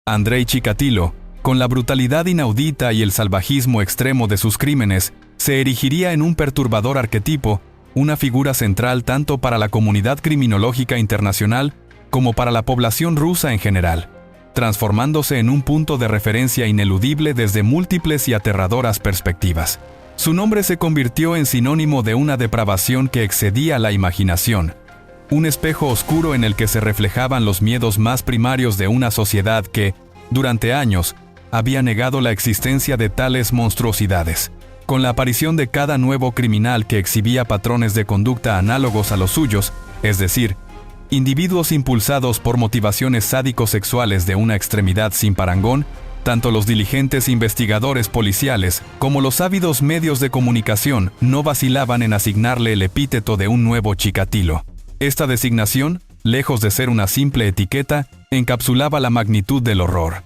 Andrei Chikatilo, con la brutalidad inaudita y el salvajismo extremo de sus crímenes, se erigiría en un perturbador arquetipo, una figura central tanto para la comunidad criminológica internacional como para la población rusa en general, transformándose en un punto de referencia ineludible desde múltiples y aterradoras perspectivas. Su nombre se convirtió en sinónimo de una depravación que excedía la imaginación, un espejo oscuro en el que se reflejaban los miedos más primarios de una sociedad que, durante años, había negado la existencia de tales monstruosidades. Con la aparición de cada nuevo criminal que exhibía patrones de conducta análogos a los suyos, es decir, individuos impulsados por motivaciones sádico-sexuales de una extremidad sin parangón, tanto los diligentes investigadores policiales como los ávidos medios de comunicación no vacilaban en asignarle el epíteto de un nuevo Chikatilo. Esta designación, lejos de ser una simple etiqueta, encapsulaba la magnitud del horror,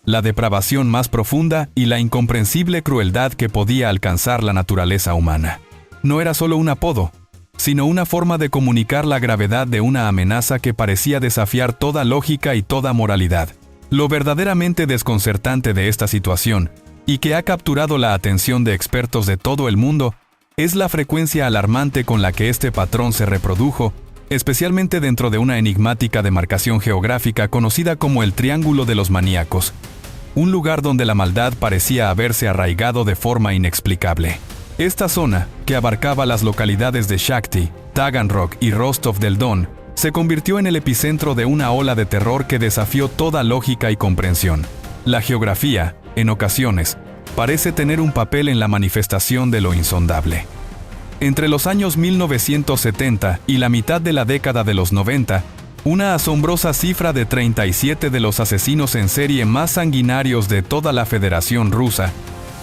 la depravación más profunda y la incomprensible crueldad que podía alcanzar la naturaleza humana. No era solo un apodo, sino una forma de comunicar la gravedad de una amenaza que parecía desafiar toda lógica y toda moralidad. Lo verdaderamente desconcertante de esta situación, y que ha capturado la atención de expertos de todo el mundo, es la frecuencia alarmante con la que este patrón se reprodujo, especialmente dentro de una enigmática demarcación geográfica conocida como el Triángulo de los Maníacos, un lugar donde la maldad parecía haberse arraigado de forma inexplicable. Esta zona, que abarcaba las localidades de Shakhty, Taganrog y Rostov del Don, se convirtió en el epicentro de una ola de terror que desafió toda lógica y comprensión. La geografía, en ocasiones, parece tener un papel en la manifestación de lo insondable. Entre los años 1970 y la mitad de la década de los 90, una asombrosa cifra de 37 de los asesinos en serie más sanguinarios de toda la Federación Rusa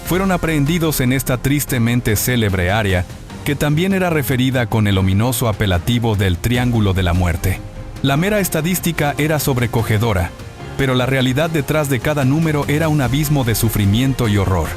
fueron aprehendidos en esta tristemente célebre área, que también era referida con el ominoso apelativo del Triángulo de la Muerte. La mera estadística era sobrecogedora, pero la realidad detrás de cada número era un abismo de sufrimiento y horror.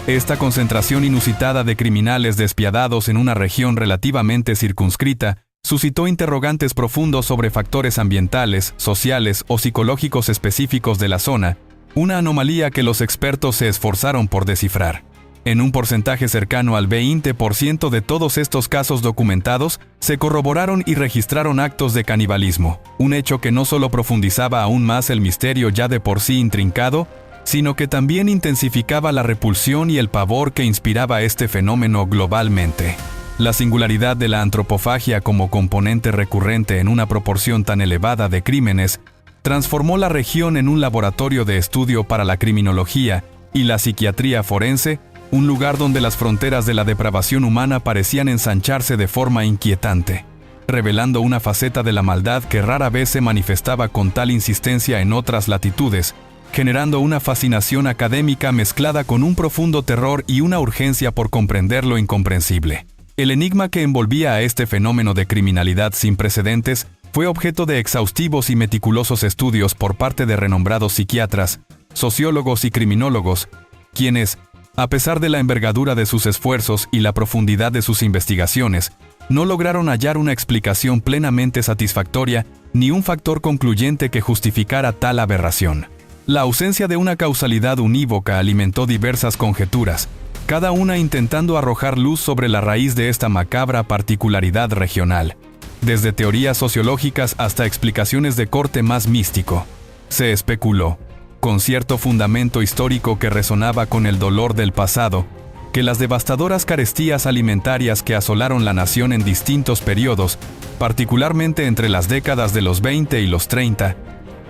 Esta concentración inusitada de criminales despiadados en una región relativamente circunscrita suscitó interrogantes profundos sobre factores ambientales, sociales o psicológicos específicos de la zona, una anomalía que los expertos se esforzaron por descifrar. En un porcentaje cercano al 20% de todos estos casos documentados, se corroboraron y registraron actos de canibalismo, un hecho que no solo profundizaba aún más el misterio ya de por sí intrincado, sino que también intensificaba la repulsión y el pavor que inspiraba este fenómeno globalmente. La singularidad de la antropofagia como componente recurrente en una proporción tan elevada de crímenes transformó la región en un laboratorio de estudio para la criminología y la psiquiatría forense, un lugar donde las fronteras de la depravación humana parecían ensancharse de forma inquietante, revelando una faceta de la maldad que rara vez se manifestaba con tal insistencia en otras latitudes, generando una fascinación académica mezclada con un profundo terror y una urgencia por comprender lo incomprensible. El enigma que envolvía a este fenómeno de criminalidad sin precedentes fue objeto de exhaustivos y meticulosos estudios por parte de renombrados psiquiatras, sociólogos y criminólogos, quienes, a pesar de la envergadura de sus esfuerzos y la profundidad de sus investigaciones, no lograron hallar una explicación plenamente satisfactoria ni un factor concluyente que justificara tal aberración. La ausencia de una causalidad unívoca alimentó diversas conjeturas, cada una intentando arrojar luz sobre la raíz de esta macabra particularidad regional, desde teorías sociológicas hasta explicaciones de corte más místico. Se especuló, con cierto fundamento histórico que resonaba con el dolor del pasado, que las devastadoras carestías alimentarias que asolaron la nación en distintos periodos, particularmente entre las décadas de los 20 y los 30,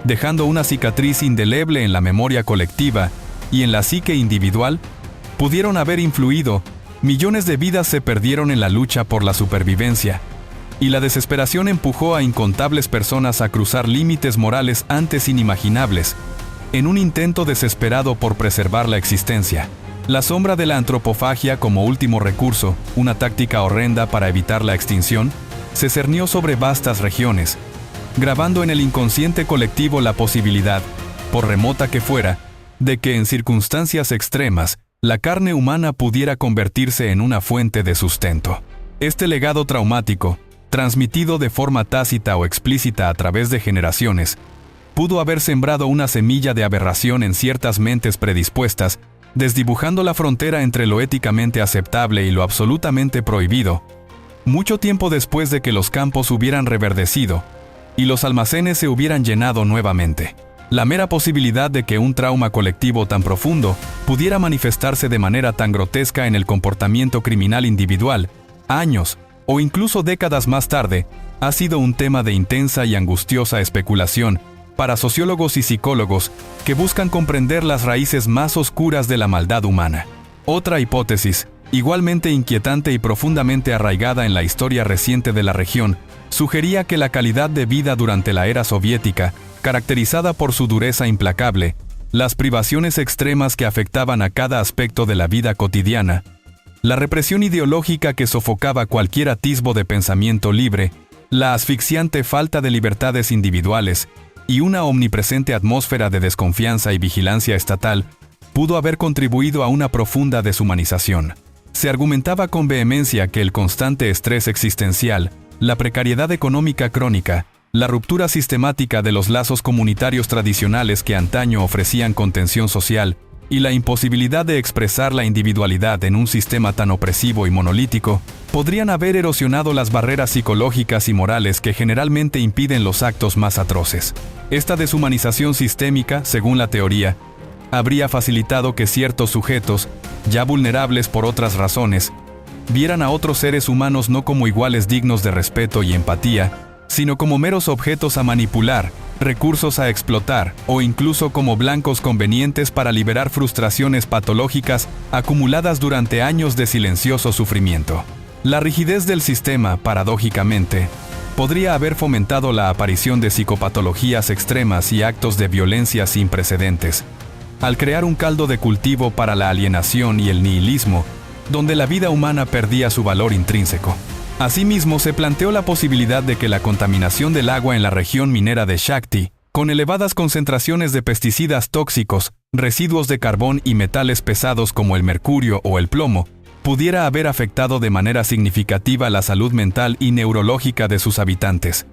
dejando una cicatriz indeleble en la memoria colectiva y en la psique individual, pudieron haber influido. Millones de vidas se perdieron en la lucha por la supervivencia, y la desesperación empujó a incontables personas a cruzar límites morales antes inimaginables, en un intento desesperado por preservar la existencia. La sombra de la antropofagia como último recurso, una táctica horrenda para evitar la extinción, se cernió sobre vastas regiones, grabando en el inconsciente colectivo la posibilidad, por remota que fuera, de que en circunstancias extremas, la carne humana pudiera convertirse en una fuente de sustento. Este legado traumático, transmitido de forma tácita o explícita a través de generaciones, pudo haber sembrado una semilla de aberración en ciertas mentes predispuestas, desdibujando la frontera entre lo éticamente aceptable y lo absolutamente prohibido. Mucho tiempo después de que los campos hubieran reverdecido y los almacenes se hubieran llenado nuevamente. La mera posibilidad de que un trauma colectivo tan profundo pudiera manifestarse de manera tan grotesca en el comportamiento criminal individual, años o incluso décadas más tarde, ha sido un tema de intensa y angustiosa especulación para sociólogos y psicólogos que buscan comprender las raíces más oscuras de la maldad humana. Otra hipótesis, igualmente inquietante y profundamente arraigada en la historia reciente de la región, sugería que la calidad de vida durante la era soviética, caracterizada por su dureza implacable, las privaciones extremas que afectaban a cada aspecto de la vida cotidiana, la represión ideológica que sofocaba cualquier atisbo de pensamiento libre, la asfixiante falta de libertades individuales y una omnipresente atmósfera de desconfianza y vigilancia estatal, pudo haber contribuido a una profunda deshumanización. Se argumentaba con vehemencia que el constante estrés existencial, la precariedad económica crónica, la ruptura sistemática de los lazos comunitarios tradicionales que antaño ofrecían contención social y la imposibilidad de expresar la individualidad en un sistema tan opresivo y monolítico, podrían haber erosionado las barreras psicológicas y morales que generalmente impiden los actos más atroces. Esta deshumanización sistémica, según la teoría, habría facilitado que ciertos sujetos, ya vulnerables por otras razones, vieran a otros seres humanos no como iguales dignos de respeto y empatía, sino como meros objetos a manipular, recursos a explotar o incluso como blancos convenientes para liberar frustraciones patológicas acumuladas durante años de silencioso sufrimiento. La rigidez del sistema, paradójicamente, podría haber fomentado la aparición de psicopatologías extremas y actos de violencia sin precedentes, al crear un caldo de cultivo para la alienación y el nihilismo, donde la vida humana perdía su valor intrínseco. Asimismo, se planteó la posibilidad de que la contaminación del agua en la región minera de Shakti, con elevadas concentraciones de pesticidas tóxicos, residuos de carbón y metales pesados como el mercurio o el plomo, pudiera haber afectado de manera significativa la salud mental y neurológica de sus habitantes,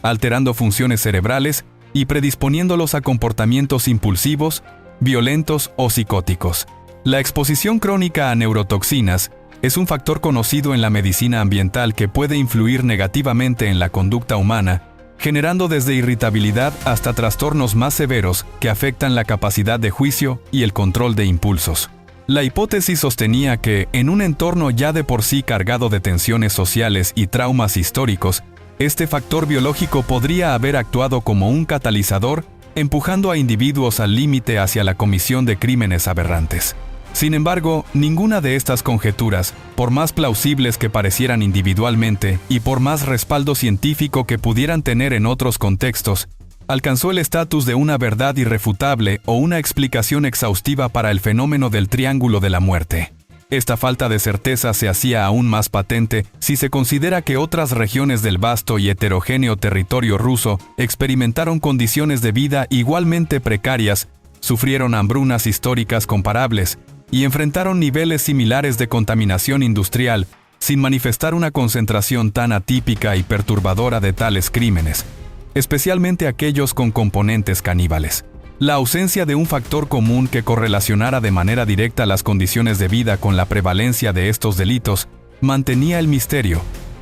alterando funciones cerebrales y predisponiéndolos a comportamientos impulsivos, violentos o psicóticos. La exposición crónica a neurotoxinas es un factor conocido en la medicina ambiental que puede influir negativamente en la conducta humana, generando desde irritabilidad hasta trastornos más severos que afectan la capacidad de juicio y el control de impulsos. La hipótesis sostenía que, en un entorno ya de por sí cargado de tensiones sociales y traumas históricos, este factor biológico podría haber actuado como un catalizador, empujando a individuos al límite hacia la comisión de crímenes aberrantes. Sin embargo, ninguna de estas conjeturas, por más plausibles que parecieran individualmente y por más respaldo científico que pudieran tener en otros contextos, alcanzó el estatus de una verdad irrefutable o una explicación exhaustiva para el fenómeno del Triángulo de la Muerte. Esta falta de certeza se hacía aún más patente si se considera que otras regiones del vasto y heterogéneo territorio ruso experimentaron condiciones de vida igualmente precarias, sufrieron hambrunas históricas comparables y enfrentaron niveles similares de contaminación industrial sin manifestar una concentración tan atípica y perturbadora de tales crímenes, especialmente aquellos con componentes caníbales. La ausencia de un factor común que correlacionara de manera directa las condiciones de vida con la prevalencia de estos delitos mantenía el misterio,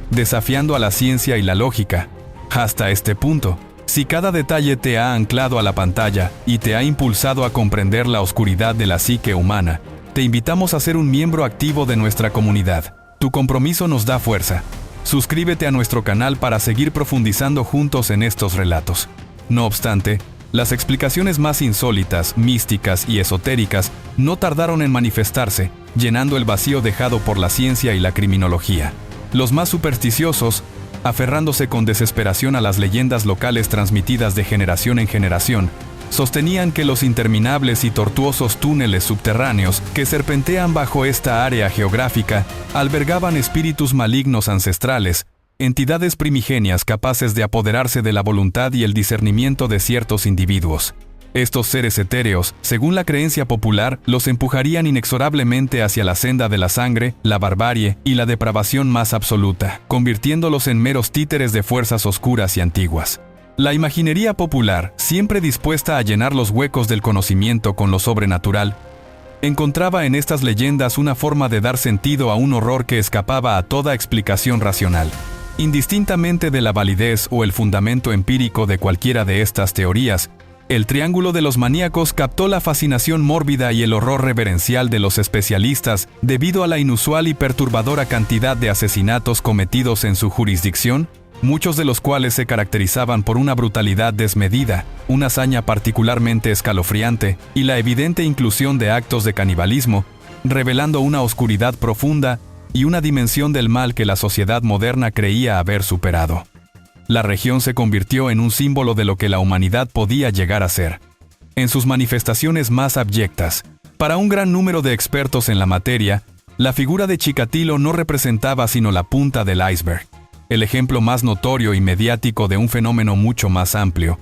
desafiando a la ciencia y la lógica. Hasta este punto, si cada detalle te ha anclado a la pantalla y te ha impulsado a comprender la oscuridad de la psique humana, te invitamos a ser un miembro activo de nuestra comunidad. Tu compromiso nos da fuerza. Suscríbete a nuestro canal para seguir profundizando juntos en estos relatos. No obstante, las explicaciones más insólitas, místicas y esotéricas no tardaron en manifestarse, llenando el vacío dejado por la ciencia y la criminología. Los más supersticiosos, aferrándose con desesperación a las leyendas locales transmitidas de generación en generación, sostenían que los interminables y tortuosos túneles subterráneos que serpentean bajo esta área geográfica albergaban espíritus malignos ancestrales, entidades primigenias capaces de apoderarse de la voluntad y el discernimiento de ciertos individuos. Estos seres etéreos, según la creencia popular, los empujarían inexorablemente hacia la senda de la sangre, la barbarie y la depravación más absoluta, convirtiéndolos en meros títeres de fuerzas oscuras y antiguas. La imaginería popular, siempre dispuesta a llenar los huecos del conocimiento con lo sobrenatural, encontraba en estas leyendas una forma de dar sentido a un horror que escapaba a toda explicación racional. Indistintamente de la validez o el fundamento empírico de cualquiera de estas teorías, el Triángulo de los Maníacos captó la fascinación mórbida y el horror reverencial de los especialistas debido a la inusual y perturbadora cantidad de asesinatos cometidos en su jurisdicción, muchos de los cuales se caracterizaban por una brutalidad desmedida, una hazaña particularmente escalofriante y la evidente inclusión de actos de canibalismo, revelando una oscuridad profunda y una dimensión del mal que la sociedad moderna creía haber superado. La región se convirtió en un símbolo de lo que la humanidad podía llegar a ser, en sus manifestaciones más abyectas. Para un gran número de expertos en la materia, la figura de Chikatilo no representaba sino la punta del iceberg, el ejemplo más notorio y mediático de un fenómeno mucho más amplio,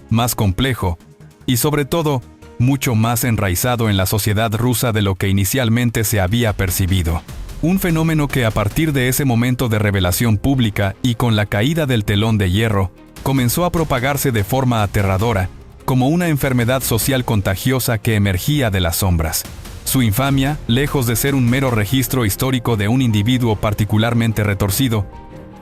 más complejo y, sobre todo, mucho más enraizado en la sociedad rusa de lo que inicialmente se había percibido. Un fenómeno que a partir de ese momento de revelación pública y con la caída del telón de hierro, comenzó a propagarse de forma aterradora, como una enfermedad social contagiosa que emergía de las sombras. Su infamia, lejos de ser un mero registro histórico de un individuo particularmente retorcido,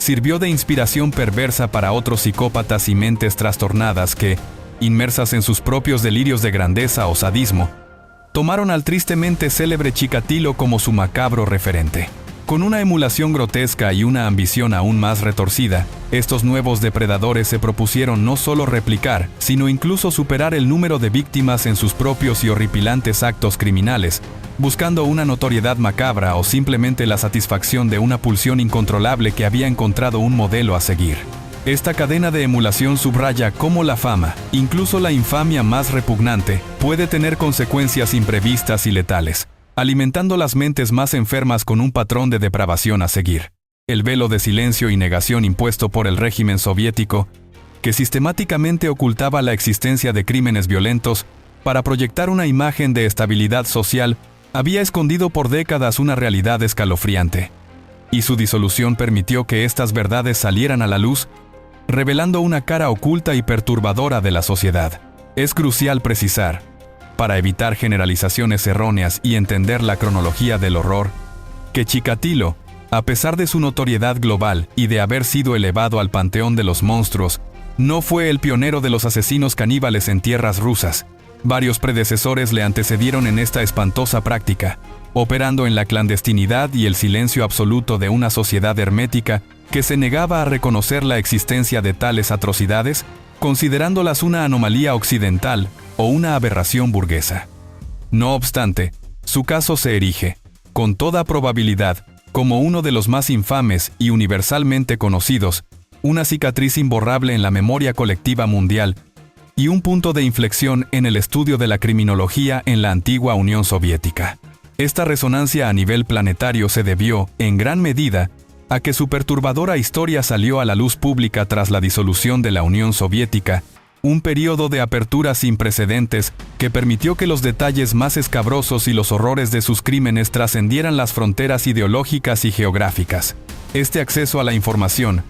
sirvió de inspiración perversa para otros psicópatas y mentes trastornadas que, inmersas en sus propios delirios de grandeza o sadismo, tomaron al tristemente célebre Chikatilo como su macabro referente. Con una emulación grotesca y una ambición aún más retorcida, estos nuevos depredadores se propusieron no solo replicar, sino incluso superar el número de víctimas en sus propios y horripilantes actos criminales, buscando una notoriedad macabra o simplemente la satisfacción de una pulsión incontrolable que había encontrado un modelo a seguir. Esta cadena de emulación subraya cómo la fama, incluso la infamia más repugnante, puede tener consecuencias imprevistas y letales, alimentando las mentes más enfermas con un patrón de depravación a seguir. El velo de silencio y negación impuesto por el régimen soviético, que sistemáticamente ocultaba la existencia de crímenes violentos para proyectar una imagen de estabilidad social, había escondido por décadas una realidad escalofriante, y su disolución permitió que estas verdades salieran a la luz, revelando una cara oculta y perturbadora de la sociedad. Es crucial precisar, para evitar generalizaciones erróneas y entender la cronología del horror, que Chikatilo, a pesar de su notoriedad global y de haber sido elevado al panteón de los monstruos, no fue el pionero de los asesinos caníbales en tierras rusas. Varios predecesores le antecedieron en esta espantosa práctica, operando en la clandestinidad y el silencio absoluto de una sociedad hermética que se negaba a reconocer la existencia de tales atrocidades, considerándolas una anomalía occidental o una aberración burguesa. No obstante, su caso se erige, con toda probabilidad, como uno de los más infames y universalmente conocidos, una cicatriz imborrable en la memoria colectiva mundial y un punto de inflexión en el estudio de la criminología en la antigua Unión Soviética. Esta resonancia a nivel planetario se debió, en gran medida, a que su perturbadora historia salió a la luz pública tras la disolución de la Unión Soviética, un periodo de apertura sin precedentes que permitió que los detalles más escabrosos y los horrores de sus crímenes trascendieran las fronteras ideológicas y geográficas. Este acceso a la información,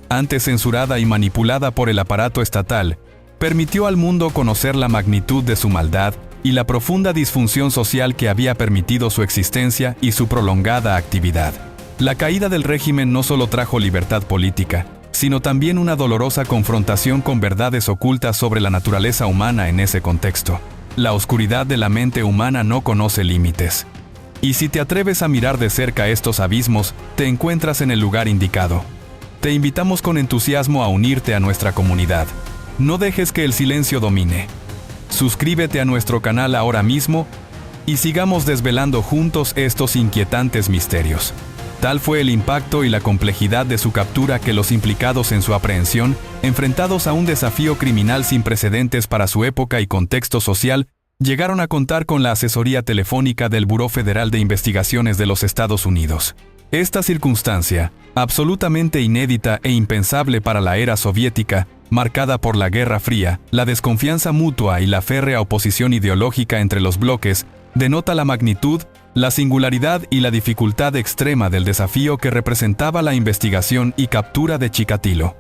antes censurada y manipulada por el aparato estatal, permitió al mundo conocer la magnitud de su maldad y la profunda disfunción social que había permitido su existencia y su prolongada actividad. La caída del régimen no solo trajo libertad política, sino también una dolorosa confrontación con verdades ocultas sobre la naturaleza humana en ese contexto. La oscuridad de la mente humana no conoce límites. Y si te atreves a mirar de cerca estos abismos, te encuentras en el lugar indicado. Te invitamos con entusiasmo a unirte a nuestra comunidad. No dejes que el silencio domine. Suscríbete a nuestro canal ahora mismo y sigamos desvelando juntos estos inquietantes misterios. Tal fue el impacto y la complejidad de su captura que los implicados en su aprehensión, enfrentados a un desafío criminal sin precedentes para su época y contexto social, llegaron a contar con la asesoría telefónica del Buró Federal de Investigaciones de los Estados Unidos. Esta circunstancia, absolutamente inédita e impensable para la era soviética, marcada por la Guerra Fría, la desconfianza mutua y la férrea oposición ideológica entre los bloques, denota la magnitud, la singularidad y la dificultad extrema del desafío que representaba la investigación y captura de Chikatilo.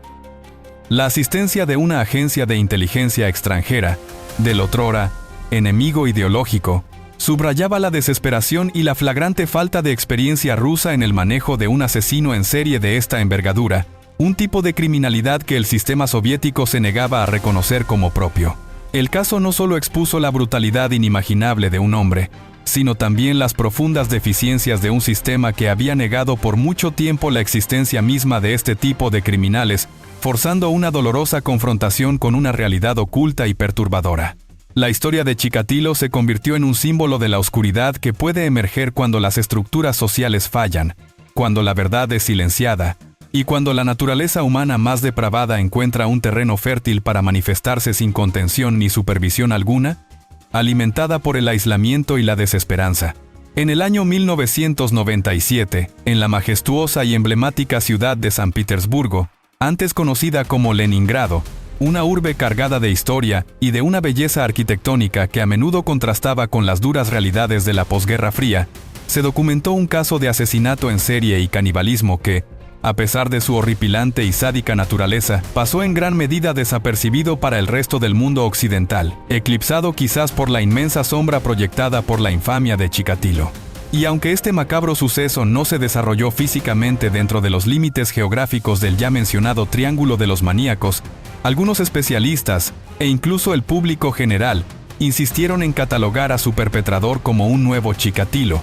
La asistencia de una agencia de inteligencia extranjera, del otrora enemigo ideológico, subrayaba la desesperación y la flagrante falta de experiencia rusa en el manejo de un asesino en serie de esta envergadura, un tipo de criminalidad que el sistema soviético se negaba a reconocer como propio. El caso no solo expuso la brutalidad inimaginable de un hombre, sino también las profundas deficiencias de un sistema que había negado por mucho tiempo la existencia misma de este tipo de criminales, forzando una dolorosa confrontación con una realidad oculta y perturbadora. La historia de Chikatilo se convirtió en un símbolo de la oscuridad que puede emerger cuando las estructuras sociales fallan, cuando la verdad es silenciada, y cuando la naturaleza humana más depravada encuentra un terreno fértil para manifestarse sin contención ni supervisión alguna, alimentada por el aislamiento y la desesperanza. En el año 1997, en la majestuosa y emblemática ciudad de San Petersburgo, antes conocida como Leningrado, una urbe cargada de historia y de una belleza arquitectónica que a menudo contrastaba con las duras realidades de la posguerra fría, se documentó un caso de asesinato en serie y canibalismo que, a pesar de su horripilante y sádica naturaleza, pasó en gran medida desapercibido para el resto del mundo occidental, eclipsado quizás por la inmensa sombra proyectada por la infamia de Chikatilo. Y aunque este macabro suceso no se desarrolló físicamente dentro de los límites geográficos del ya mencionado Triángulo de los Maníacos, algunos especialistas, e incluso el público general, insistieron en catalogar a su perpetrador como un nuevo Chikatilo,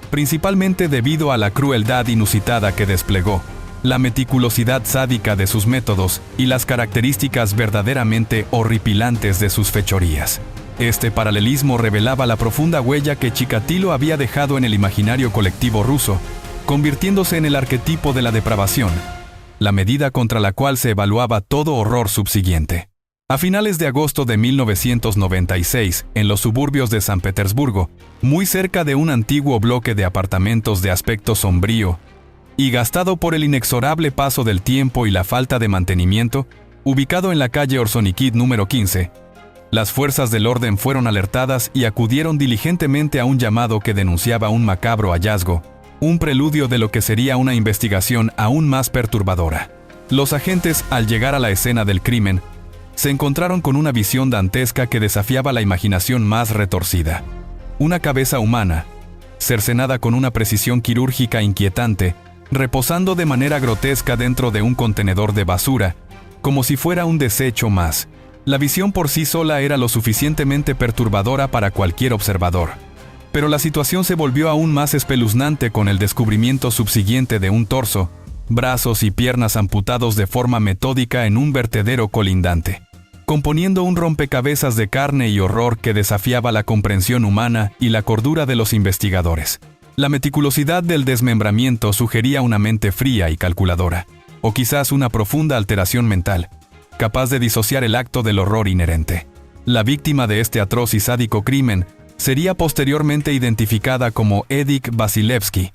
principalmente debido a la crueldad inusitada que desplegó, la meticulosidad sádica de sus métodos y las características verdaderamente horripilantes de sus fechorías. Este paralelismo revelaba la profunda huella que Chikatilo había dejado en el imaginario colectivo ruso, convirtiéndose en el arquetipo de la depravación, la medida contra la cual se evaluaba todo horror subsiguiente. A finales de agosto de 1996, en los suburbios de San Petersburgo, muy cerca de un antiguo bloque de apartamentos de aspecto sombrío y gastado por el inexorable paso del tiempo y la falta de mantenimiento, ubicado en la calle Orsonikid número 15, las fuerzas del orden fueron alertadas y acudieron diligentemente a un llamado que denunciaba un macabro hallazgo, un preludio de lo que sería una investigación aún más perturbadora. Los agentes, al llegar a la escena del crimen, se encontraron con una visión dantesca que desafiaba la imaginación más retorcida. Una cabeza humana, cercenada con una precisión quirúrgica inquietante, reposando de manera grotesca dentro de un contenedor de basura, como si fuera un desecho más. La visión por sí sola era lo suficientemente perturbadora para cualquier observador. Pero la situación se volvió aún más espeluznante con el descubrimiento subsiguiente de un torso, brazos y piernas amputados de forma metódica en un vertedero colindante, componiendo un rompecabezas de carne y horror que desafiaba la comprensión humana y la cordura de los investigadores. La meticulosidad del desmembramiento sugería una mente fría y calculadora, o quizás una profunda alteración mental, capaz de disociar el acto del horror inherente. La víctima de este atroz y sádico crimen sería posteriormente identificada como Edik Vasilevsky,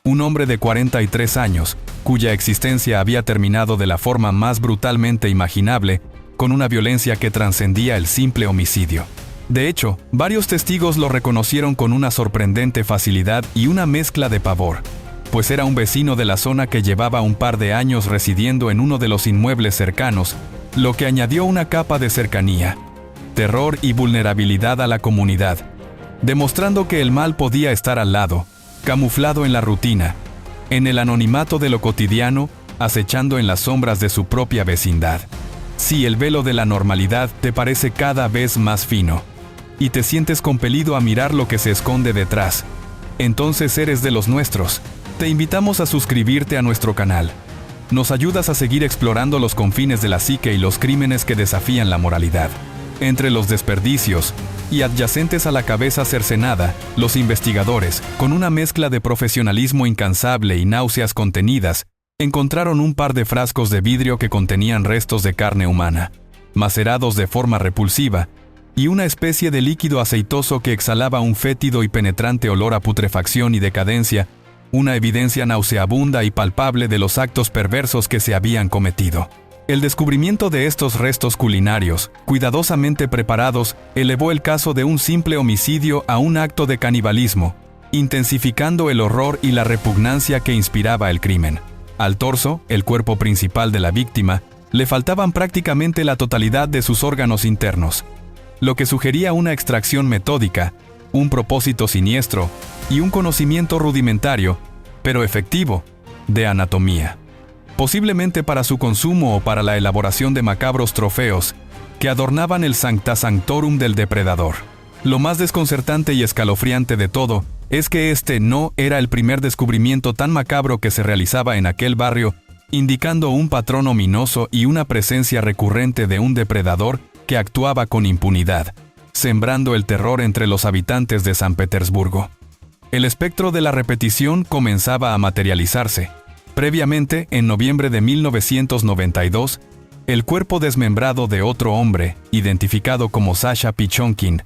un hombre de 43 años, cuya existencia había terminado de la forma más brutalmente imaginable, con una violencia que trascendía el simple homicidio. De hecho, varios testigos lo reconocieron con una sorprendente facilidad y una mezcla de pavor, pues era un vecino de la zona que llevaba un par de años residiendo en uno de los inmuebles cercanos, lo que añadió una capa de cercanía, terror y vulnerabilidad a la comunidad, demostrando que el mal podía estar al lado, camuflado en la rutina, en el anonimato de lo cotidiano, acechando en las sombras de su propia vecindad. Si el velo de la normalidad te parece cada vez más fino, y te sientes compelido a mirar lo que se esconde detrás, entonces eres de los nuestros. Te invitamos a suscribirte a nuestro canal. Nos ayudas a seguir explorando los confines de la psique y los crímenes que desafían la moralidad. Entre los desperdicios y adyacentes a la cabeza cercenada, los investigadores, con una mezcla de profesionalismo incansable y náuseas contenidas, encontraron un par de frascos de vidrio que contenían restos de carne humana, macerados de forma repulsiva, y una especie de líquido aceitoso que exhalaba un fétido y penetrante olor a putrefacción y decadencia, una evidencia nauseabunda y palpable de los actos perversos que se habían cometido. El descubrimiento de estos restos culinarios, cuidadosamente preparados, elevó el caso de un simple homicidio a un acto de canibalismo, intensificando el horror y la repugnancia que inspiraba el crimen. Al torso, el cuerpo principal de la víctima, Le faltaban prácticamente la totalidad de sus órganos internos, lo que sugería una extracción metódica, un propósito siniestro y un conocimiento rudimentario, pero efectivo, de anatomía. Posiblemente para su consumo o para la elaboración de macabros trofeos que adornaban el sancta sanctorum del depredador. Lo más desconcertante y escalofriante de todo es que este no era el primer descubrimiento tan macabro que se realizaba en aquel barrio, indicando un patrón ominoso y una presencia recurrente de un depredador que actuaba con impunidad, sembrando el terror entre los habitantes de San Petersburgo. El espectro de la repetición comenzaba a materializarse. Previamente, en noviembre de 1992, el cuerpo desmembrado de otro hombre, identificado como Sasha Pichonkin,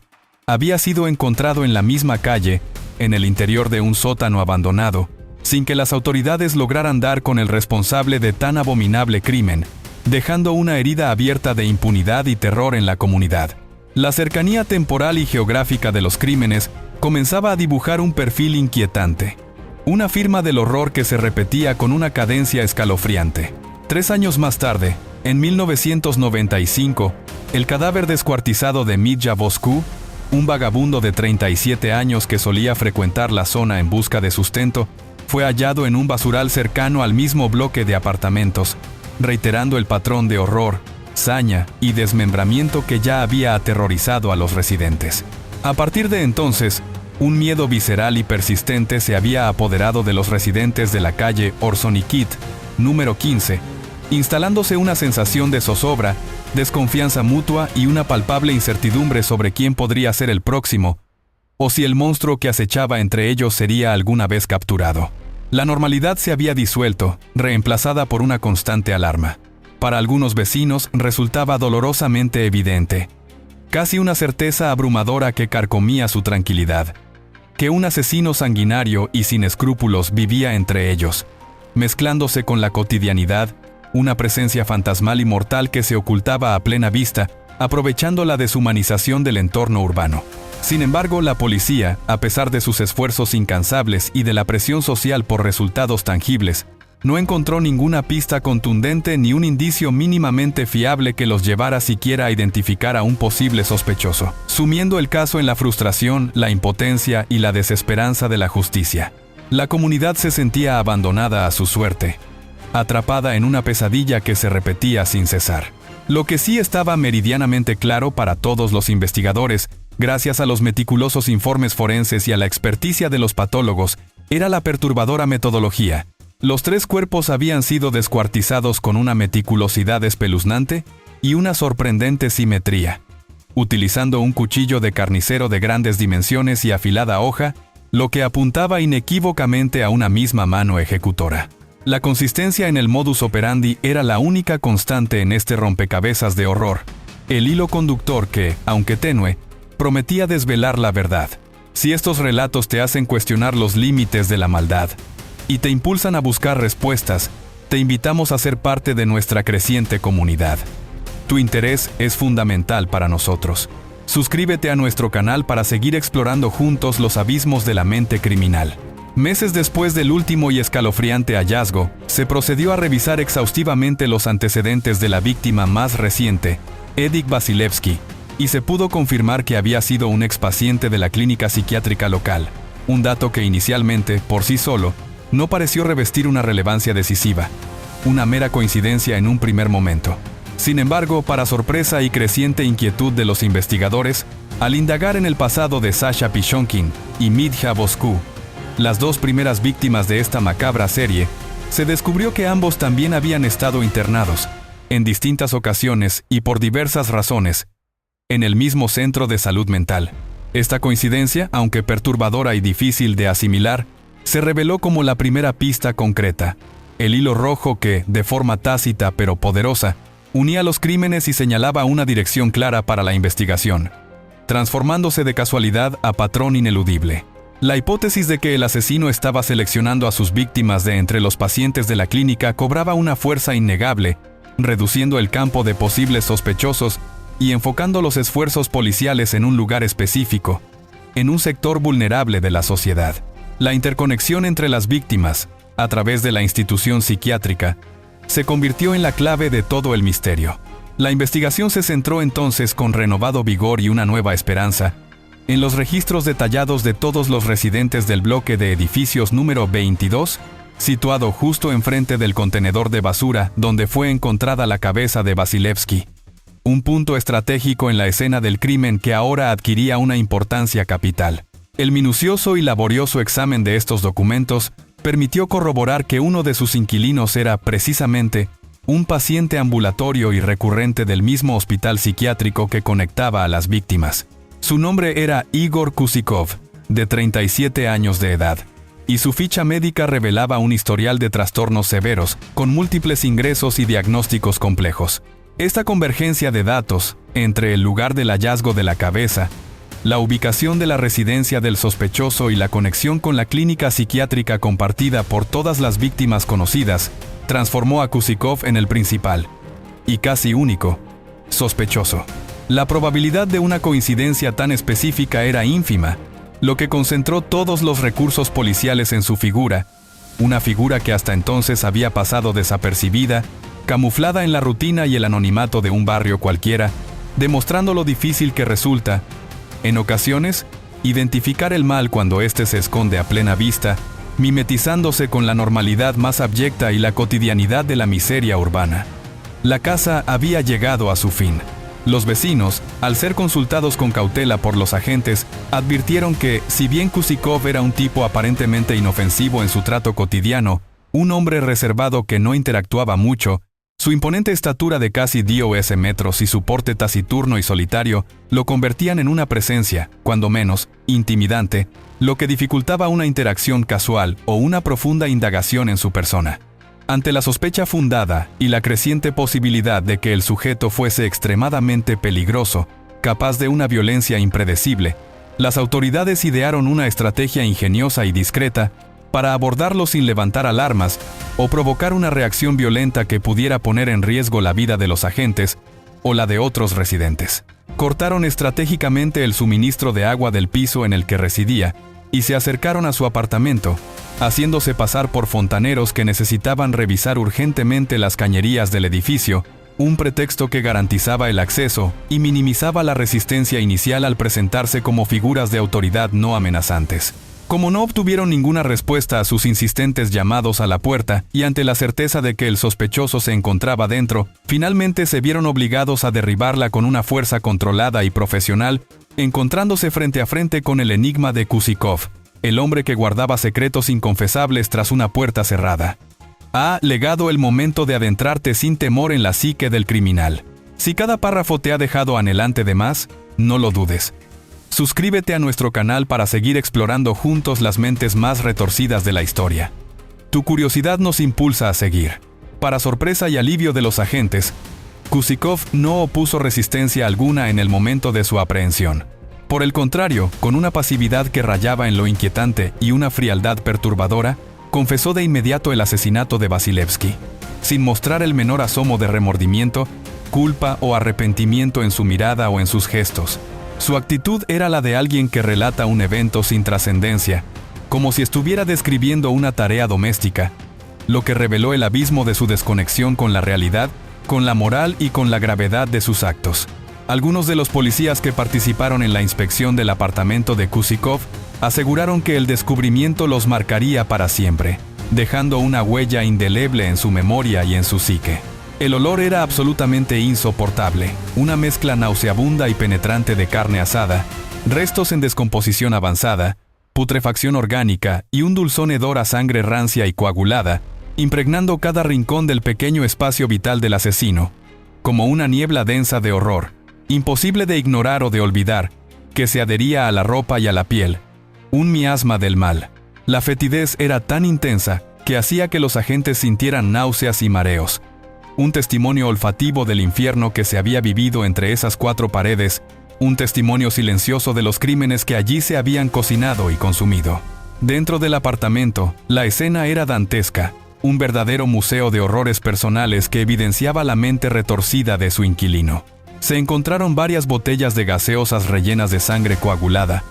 había sido encontrado en la misma calle, en el interior de un sótano abandonado, sin que las autoridades lograran dar con el responsable de tan abominable crimen, dejando una herida abierta de impunidad y terror en la comunidad. La cercanía temporal y geográfica de los crímenes comenzaba a dibujar un perfil inquietante, una firma del horror que se repetía con una cadencia escalofriante. 3 años más tarde, en 1995, el cadáver descuartizado de Mitya Vosku, un vagabundo de 37 años que solía frecuentar la zona en busca de sustento, fue hallado en un basural cercano al mismo bloque de apartamentos, reiterando el patrón de horror, saña y desmembramiento que ya había aterrorizado a los residentes. A partir de entonces, un miedo visceral y persistente se había apoderado de los residentes de la calle Orsonikid, número 15, instalándose una sensación de zozobra, desconfianza mutua y una palpable incertidumbre sobre quién podría ser el próximo, o si el monstruo que acechaba entre ellos sería alguna vez capturado. La normalidad se había disuelto, reemplazada por una constante alarma. Para algunos vecinos resultaba dolorosamente evidente, casi una certeza abrumadora que carcomía su tranquilidad, que un asesino sanguinario y sin escrúpulos vivía entre ellos, mezclándose con la cotidianidad, una presencia fantasmal y mortal que se ocultaba a plena vista, aprovechando la deshumanización del entorno urbano. Sin embargo, la policía, a pesar de sus esfuerzos incansables y de la presión social por resultados tangibles, no encontró ninguna pista contundente ni un indicio mínimamente fiable que los llevara siquiera a identificar a un posible sospechoso, sumiendo el caso en la frustración, la impotencia y la desesperanza de la justicia. La comunidad se sentía abandonada a su suerte, atrapada en una pesadilla que se repetía sin cesar. Lo que sí estaba meridianamente claro para todos los investigadores, gracias a los meticulosos informes forenses y a la experticia de los patólogos, era la perturbadora metodología. Los 3 cuerpos habían sido descuartizados con una meticulosidad espeluznante y una sorprendente simetría, utilizando un cuchillo de carnicero de grandes dimensiones y afilada hoja, lo que apuntaba inequívocamente a una misma mano ejecutora. La consistencia en el modus operandi era la única constante en este rompecabezas de horror, el hilo conductor que, aunque tenue, prometía desvelar la verdad. Si estos relatos te hacen cuestionar los límites de la maldad y te impulsan a buscar respuestas, te invitamos a ser parte de nuestra creciente comunidad. Tu interés es fundamental para nosotros. Suscríbete a nuestro canal para seguir explorando juntos los abismos de la mente criminal. Meses después del último y escalofriante hallazgo, se procedió a revisar exhaustivamente los antecedentes de la víctima más reciente, Edith Vasilevsky, y se pudo confirmar que había sido un expaciente de la clínica psiquiátrica local, un dato que inicialmente, por sí solo, no pareció revestir una relevancia decisiva, una mera coincidencia en un primer momento. Sin embargo, para sorpresa y creciente inquietud de los investigadores, al indagar en el pasado de Sasha Pichonkin y Mitya Vosku, las 2 primeras víctimas de esta macabra serie, se descubrió que ambos también habían estado internados, en distintas ocasiones y por diversas razones, en el mismo centro de salud mental. Esta coincidencia, aunque perturbadora y difícil de asimilar, se reveló como la primera pista concreta, el hilo rojo que, de forma tácita pero poderosa, unía los crímenes y señalaba una dirección clara para la investigación, transformándose de casualidad a patrón ineludible. La hipótesis de que el asesino estaba seleccionando a sus víctimas de entre los pacientes de la clínica cobraba una fuerza innegable, reduciendo el campo de posibles sospechosos y enfocando los esfuerzos policiales en un lugar específico, en un sector vulnerable de la sociedad. La interconexión entre las víctimas, a través de la institución psiquiátrica, se convirtió en la clave de todo el misterio. La investigación se centró entonces con renovado vigor y una nueva esperanza en los registros detallados de todos los residentes del bloque de edificios número 22, situado justo enfrente del contenedor de basura donde fue encontrada la cabeza de Vasilevsky, un punto estratégico en la escena del crimen que ahora adquiría una importancia capital. El minucioso y laborioso examen de estos documentos permitió corroborar que uno de sus inquilinos era, precisamente, un paciente ambulatorio y recurrente del mismo hospital psiquiátrico que conectaba a las víctimas. Su nombre era Igor Kusikov, de 37 años de edad, y su ficha médica revelaba un historial de trastornos severos, con múltiples ingresos y diagnósticos complejos. Esta convergencia de datos, entre el lugar del hallazgo de la cabeza, la ubicación de la residencia del sospechoso y la conexión con la clínica psiquiátrica compartida por todas las víctimas conocidas, transformó a Kusikov en el principal, y casi único, sospechoso. La probabilidad de una coincidencia tan específica era ínfima, lo que concentró todos los recursos policiales en su figura, una figura que hasta entonces había pasado desapercibida, camuflada en la rutina y el anonimato de un barrio cualquiera, demostrando lo difícil que resulta, en ocasiones, identificar el mal cuando éste se esconde a plena vista, mimetizándose con la normalidad más abyecta y la cotidianidad de la miseria urbana. La casa había llegado a su fin. Los vecinos, al ser consultados con cautela por los agentes, advirtieron que, si bien Kusikov era un tipo aparentemente inofensivo en su trato cotidiano, un hombre reservado que no interactuaba mucho, su imponente estatura de casi 10 metros y su porte taciturno y solitario lo convertían en una presencia, cuando menos, intimidante, lo que dificultaba una interacción casual o una profunda indagación en su persona. Ante la sospecha fundada y la creciente posibilidad de que el sujeto fuese extremadamente peligroso, capaz de una violencia impredecible, las autoridades idearon una estrategia ingeniosa y discreta para abordarlo sin levantar alarmas o provocar una reacción violenta que pudiera poner en riesgo la vida de los agentes o la de otros residentes. Cortaron estratégicamente el suministro de agua del piso en el que residía y se acercaron a su apartamento, haciéndose pasar por fontaneros que necesitaban revisar urgentemente las cañerías del edificio, un pretexto que garantizaba el acceso y minimizaba la resistencia inicial al presentarse como figuras de autoridad no amenazantes. Como no obtuvieron ninguna respuesta a sus insistentes llamados a la puerta y ante la certeza de que el sospechoso se encontraba dentro, finalmente se vieron obligados a derribarla con una fuerza controlada y profesional, encontrándose frente a frente con el enigma de Kusikov, el hombre que guardaba secretos inconfesables tras una puerta cerrada. Ha llegado el momento de adentrarte sin temor en la psique del criminal. Si cada párrafo te ha dejado anhelante de más, no lo dudes. Suscríbete a nuestro canal para seguir explorando juntos las mentes más retorcidas de la historia. Tu curiosidad nos impulsa a seguir. Para sorpresa y alivio de los agentes, Kusikov no opuso resistencia alguna en el momento de su aprehensión. Por el contrario, con una pasividad que rayaba en lo inquietante y una frialdad perturbadora, confesó de inmediato el asesinato de Vasilevsky, sin mostrar el menor asomo de remordimiento, culpa o arrepentimiento en su mirada o en sus gestos. Su actitud era la de alguien que relata un evento sin trascendencia, como si estuviera describiendo una tarea doméstica, lo que reveló el abismo de su desconexión con la realidad, con la moral y con la gravedad de sus actos. Algunos de los policías que participaron en la inspección del apartamento de Kusikov aseguraron que el descubrimiento los marcaría para siempre, dejando una huella indeleble en su memoria y en su psique. El olor era absolutamente insoportable, una mezcla nauseabunda y penetrante de carne asada, restos en descomposición avanzada, putrefacción orgánica y un dulzón hedor a sangre rancia y coagulada, impregnando cada rincón del pequeño espacio vital del asesino, como una niebla densa de horror, imposible de ignorar o de olvidar, que se adhería a la ropa y a la piel, un miasma del mal. La fetidez era tan intensa que hacía que los agentes sintieran náuseas y mareos, un testimonio olfativo del infierno que se había vivido entre esas cuatro paredes, un testimonio silencioso de los crímenes que allí se habían cocinado y consumido. Dentro del apartamento, la escena era dantesca, un verdadero museo de horrores personales que evidenciaba la mente retorcida de su inquilino. Se encontraron varias botellas de gaseosas rellenas de sangre coagulada,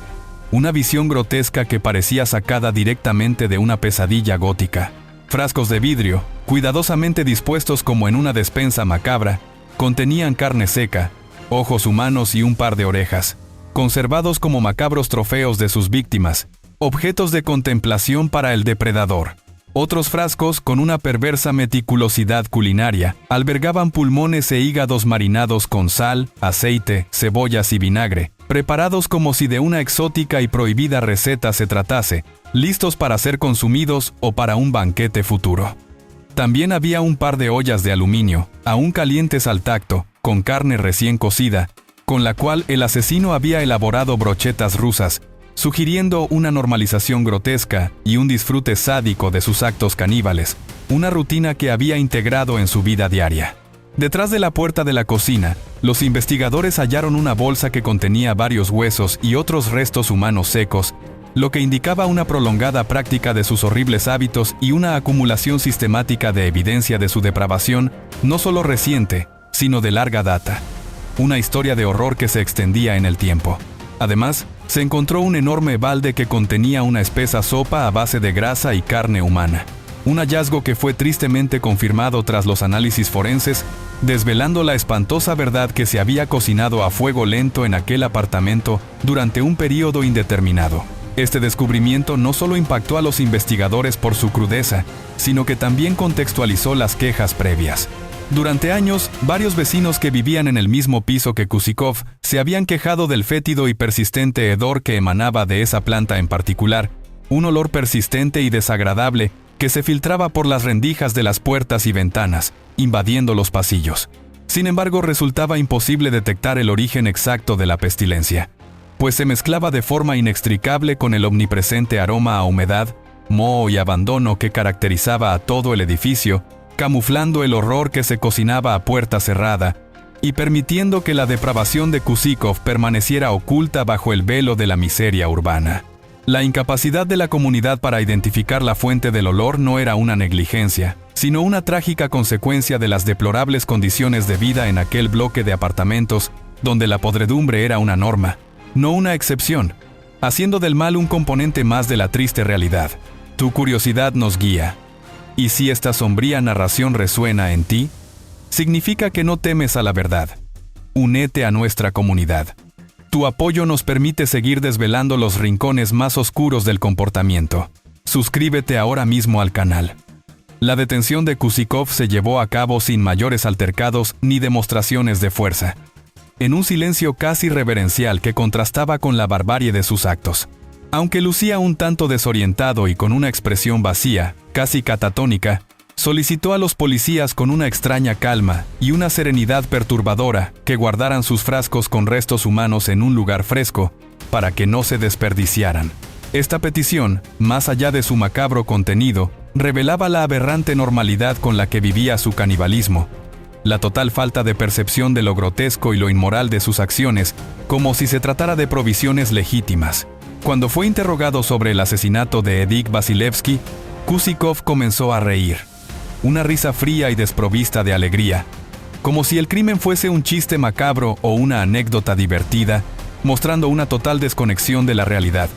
una visión grotesca que parecía sacada directamente de una pesadilla gótica. Frascos de vidrio, cuidadosamente dispuestos como en una despensa macabra, contenían carne seca, ojos humanos y un par de orejas, conservados como macabros trofeos de sus víctimas, objetos de contemplación para el depredador. Otros frascos, con una perversa meticulosidad culinaria, albergaban pulmones e hígados marinados con sal, aceite, cebollas y vinagre, preparados como si de una exótica y prohibida receta se tratase, listos para ser consumidos o para un banquete futuro. También había un par de ollas de aluminio, aún calientes al tacto, con carne recién cocida, con la cual el asesino había elaborado brochetas rusas, sugiriendo una normalización grotesca y un disfrute sádico de sus actos caníbales, una rutina que había integrado en su vida diaria. Detrás de la puerta de la cocina, los investigadores hallaron una bolsa que contenía varios huesos y otros restos humanos secos, lo que indicaba una prolongada práctica de sus horribles hábitos y una acumulación sistemática de evidencia de su depravación, no solo reciente, sino de larga data. Una historia de horror que se extendía en el tiempo. Además, se encontró un enorme balde que contenía una espesa sopa a base de grasa y carne humana. Un hallazgo que fue tristemente confirmado tras los análisis forenses, desvelando la espantosa verdad que se había cocinado a fuego lento en aquel apartamento durante un período indeterminado. Este descubrimiento no solo impactó a los investigadores por su crudeza, sino que también contextualizó las quejas previas. Durante años, varios vecinos que vivían en el mismo piso que Kusikov se habían quejado del fétido y persistente hedor que emanaba de esa planta en particular, un olor persistente y desagradable que se filtraba por las rendijas de las puertas y ventanas, invadiendo los pasillos. Sin embargo, resultaba imposible detectar el origen exacto de la pestilencia, pues se mezclaba de forma inextricable con el omnipresente aroma a humedad, moho y abandono que caracterizaba a todo el edificio, camuflando el horror que se cocinaba a puerta cerrada y permitiendo que la depravación de Kusikov permaneciera oculta bajo el velo de la miseria urbana. La incapacidad de la comunidad para identificar la fuente del olor no era una negligencia, sino una trágica consecuencia de las deplorables condiciones de vida en aquel bloque de apartamentos donde la podredumbre era una norma, no una excepción, haciendo del mal un componente más de la triste realidad. Tu curiosidad nos guía. Y si esta sombría narración resuena en ti, significa que no temes a la verdad. Únete a nuestra comunidad. Tu apoyo nos permite seguir desvelando los rincones más oscuros del comportamiento. Suscríbete ahora mismo al canal. La detención de Kusikov se llevó a cabo sin mayores altercados ni demostraciones de fuerza, en un silencio casi reverencial que contrastaba con la barbarie de sus actos. Aunque lucía un tanto desorientado y con una expresión vacía, casi catatónica, solicitó a los policías con una extraña calma y una serenidad perturbadora que guardaran sus frascos con restos humanos en un lugar fresco, para que no se desperdiciaran. Esta petición, más allá de su macabro contenido, revelaba la aberrante normalidad con la que vivía su canibalismo, la total falta de percepción de lo grotesco y lo inmoral de sus acciones, como si se tratara de provisiones legítimas. Cuando fue interrogado sobre el asesinato de Edik Vasilevsky, Kusikov comenzó a reír. Una risa fría y desprovista de alegría, como si el crimen fuese un chiste macabro o una anécdota divertida, mostrando una total desconexión de la realidad,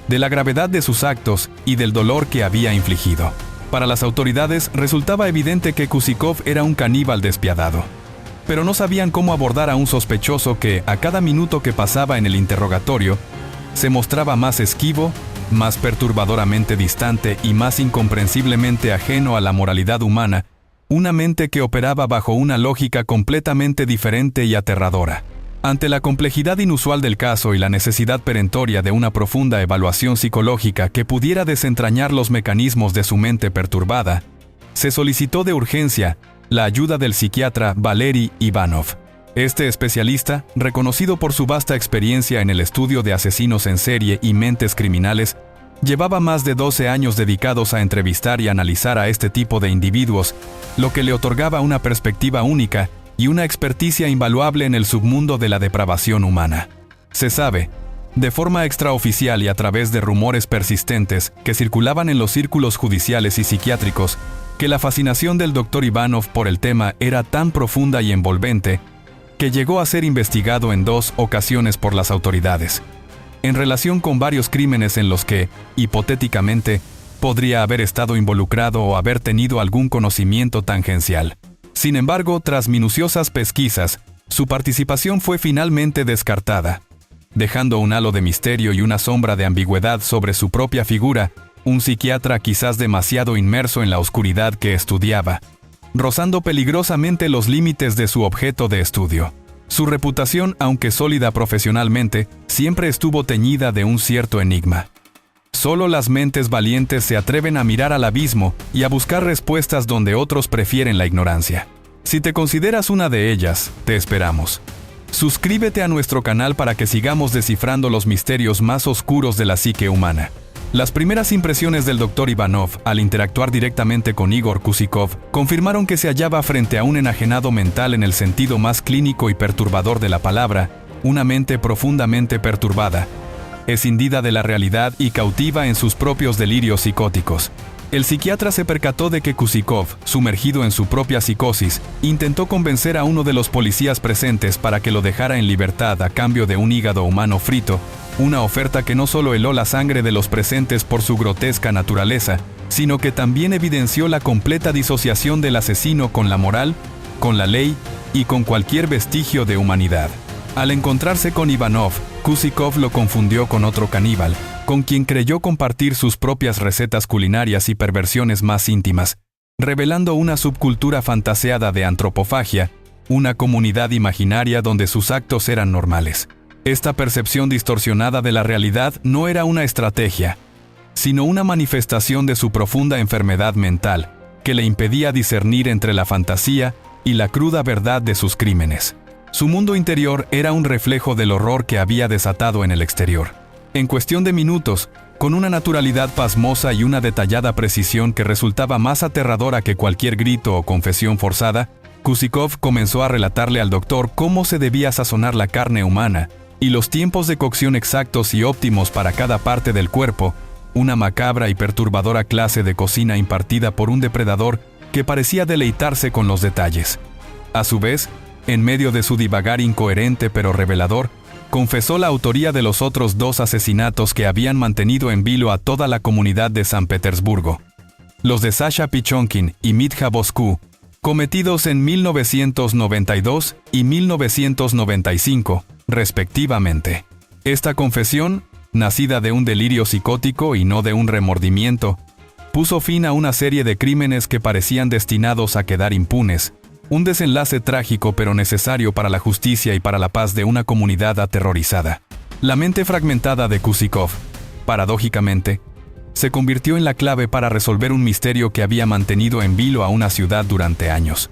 de la gravedad de sus actos y del dolor que había infligido. Para las autoridades resultaba evidente que Kusikov era un caníbal despiadado, pero no sabían cómo abordar a un sospechoso que, a cada minuto que pasaba en el interrogatorio, se mostraba más esquivo, más perturbadoramente distante y más incomprensiblemente ajeno a la moralidad humana, una mente que operaba bajo una lógica completamente diferente y aterradora. Ante la complejidad inusual del caso y la necesidad perentoria de una profunda evaluación psicológica que pudiera desentrañar los mecanismos de su mente perturbada, se solicitó de urgencia la ayuda del psiquiatra Valery Ivanov. Este especialista, reconocido por su vasta experiencia en el estudio de asesinos en serie y mentes criminales, llevaba más de 12 años dedicados a entrevistar y analizar a este tipo de individuos, lo que le otorgaba una perspectiva única y una experticia invaluable en el submundo de la depravación humana. Se sabe, de forma extraoficial y a través de rumores persistentes que circulaban en los círculos judiciales y psiquiátricos, que la fascinación del Dr. Ivanov por el tema era tan profunda y envolvente que llegó a ser investigado en 2 ocasiones por las autoridades, en relación con varios crímenes en los que, hipotéticamente, podría haber estado involucrado o haber tenido algún conocimiento tangencial. Sin embargo, tras minuciosas pesquisas, su participación fue finalmente descartada, dejando un halo de misterio y una sombra de ambigüedad sobre su propia figura, un psiquiatra quizás demasiado inmerso en la oscuridad que estudiaba, rozando peligrosamente los límites de su objeto de estudio. Su reputación, aunque sólida profesionalmente, siempre estuvo teñida de un cierto enigma. Solo las mentes valientes se atreven a mirar al abismo y a buscar respuestas donde otros prefieren la ignorancia. Si te consideras una de ellas, te esperamos. Suscríbete a nuestro canal para que sigamos descifrando los misterios más oscuros de la psique humana. Las primeras impresiones del Dr. Ivanov, al interactuar directamente con Igor Kusikov, confirmaron que se hallaba frente a un enajenado mental en el sentido más clínico y perturbador de la palabra, una mente profundamente perturbada, escindida de la realidad y cautiva en sus propios delirios psicóticos. El psiquiatra se percató de que Kusikov, sumergido en su propia psicosis, intentó convencer a uno de los policías presentes para que lo dejara en libertad a cambio de un hígado humano frito, una oferta que no solo heló la sangre de los presentes por su grotesca naturaleza, sino que también evidenció la completa disociación del asesino con la moral, con la ley y con cualquier vestigio de humanidad. Al encontrarse con Ivanov, Kusikov lo confundió con otro caníbal, con quien creyó compartir sus propias recetas culinarias y perversiones más íntimas, revelando una subcultura fantaseada de antropofagia, una comunidad imaginaria donde sus actos eran normales. Esta percepción distorsionada de la realidad no era una estrategia, sino una manifestación de su profunda enfermedad mental, que le impedía discernir entre la fantasía y la cruda verdad de sus crímenes. Su mundo interior era un reflejo del horror que había desatado en el exterior. En cuestión de minutos, con una naturalidad pasmosa y una detallada precisión que resultaba más aterradora que cualquier grito o confesión forzada, Kusikov comenzó a relatarle al doctor cómo se debía sazonar la carne humana y los tiempos de cocción exactos y óptimos para cada parte del cuerpo, una macabra y perturbadora clase de cocina impartida por un depredador que parecía deleitarse con los detalles. A su vez, en medio de su divagar incoherente pero revelador, confesó la autoría de los otros 2 asesinatos que habían mantenido en vilo a toda la comunidad de San Petersburgo. Los de Sasha Pichonkin y Mitja Boscu, cometidos en 1992 y 1995, respectivamente. Esta confesión, nacida de un delirio psicótico y no de un remordimiento, puso fin a una serie de crímenes que parecían destinados a quedar impunes, un desenlace trágico pero necesario para la justicia y para la paz de una comunidad aterrorizada. La mente fragmentada de Kusikov, paradójicamente, se convirtió en la clave para resolver un misterio que había mantenido en vilo a una ciudad durante años,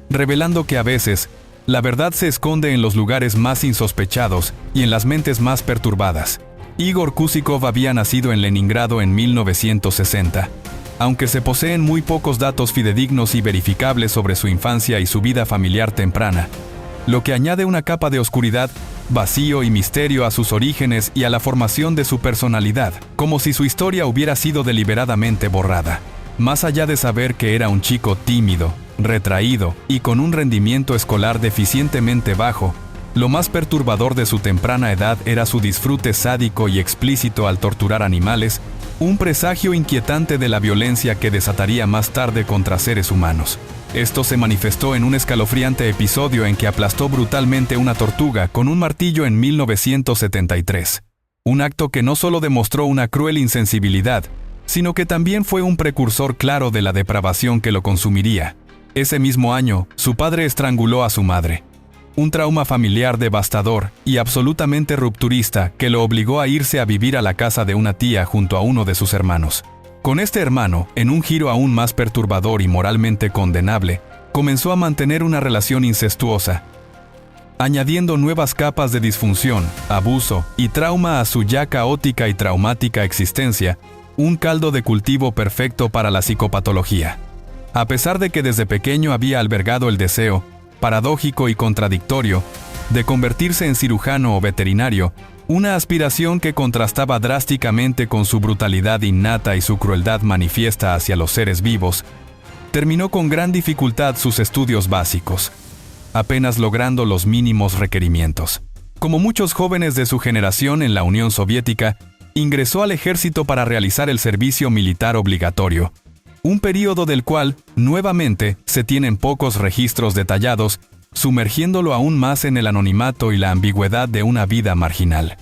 revelando que a veces, la verdad se esconde en los lugares más insospechados y en las mentes más perturbadas. Igor Kusikov había nacido en Leningrado en 1960. Aunque se poseen muy pocos datos fidedignos y verificables sobre su infancia y su vida familiar temprana, lo que añade una capa de oscuridad, vacío y misterio a sus orígenes y a la formación de su personalidad, como si su historia hubiera sido deliberadamente borrada. Más allá de saber que era un chico tímido, retraído y con un rendimiento escolar deficientemente bajo, lo más perturbador de su temprana edad era su disfrute sádico y explícito al torturar animales, un presagio inquietante de la violencia que desataría más tarde contra seres humanos. Esto se manifestó en un escalofriante episodio en que aplastó brutalmente una tortuga con un martillo en 1973. Un acto que no solo demostró una cruel insensibilidad, sino que también fue un precursor claro de la depravación que lo consumiría. Ese mismo año, su padre estranguló a su madre. Un trauma familiar devastador y absolutamente rupturista que lo obligó a irse a vivir a la casa de una tía junto a uno de sus hermanos. Con este hermano, en un giro aún más perturbador y moralmente condenable, comenzó a mantener una relación incestuosa, añadiendo nuevas capas de disfunción, abuso y trauma a su ya caótica y traumática existencia, un caldo de cultivo perfecto para la psicopatología. A pesar de que desde pequeño había albergado el deseo, paradójico y contradictorio, de convertirse en cirujano o veterinario, una aspiración que contrastaba drásticamente con su brutalidad innata y su crueldad manifiesta hacia los seres vivos, terminó con gran dificultad sus estudios básicos, apenas logrando los mínimos requerimientos. Como muchos jóvenes de su generación en la Unión Soviética, ingresó al ejército para realizar el servicio militar obligatorio, un período del cual, nuevamente, se tienen pocos registros detallados, sumergiéndolo aún más en el anonimato y la ambigüedad de una vida marginal.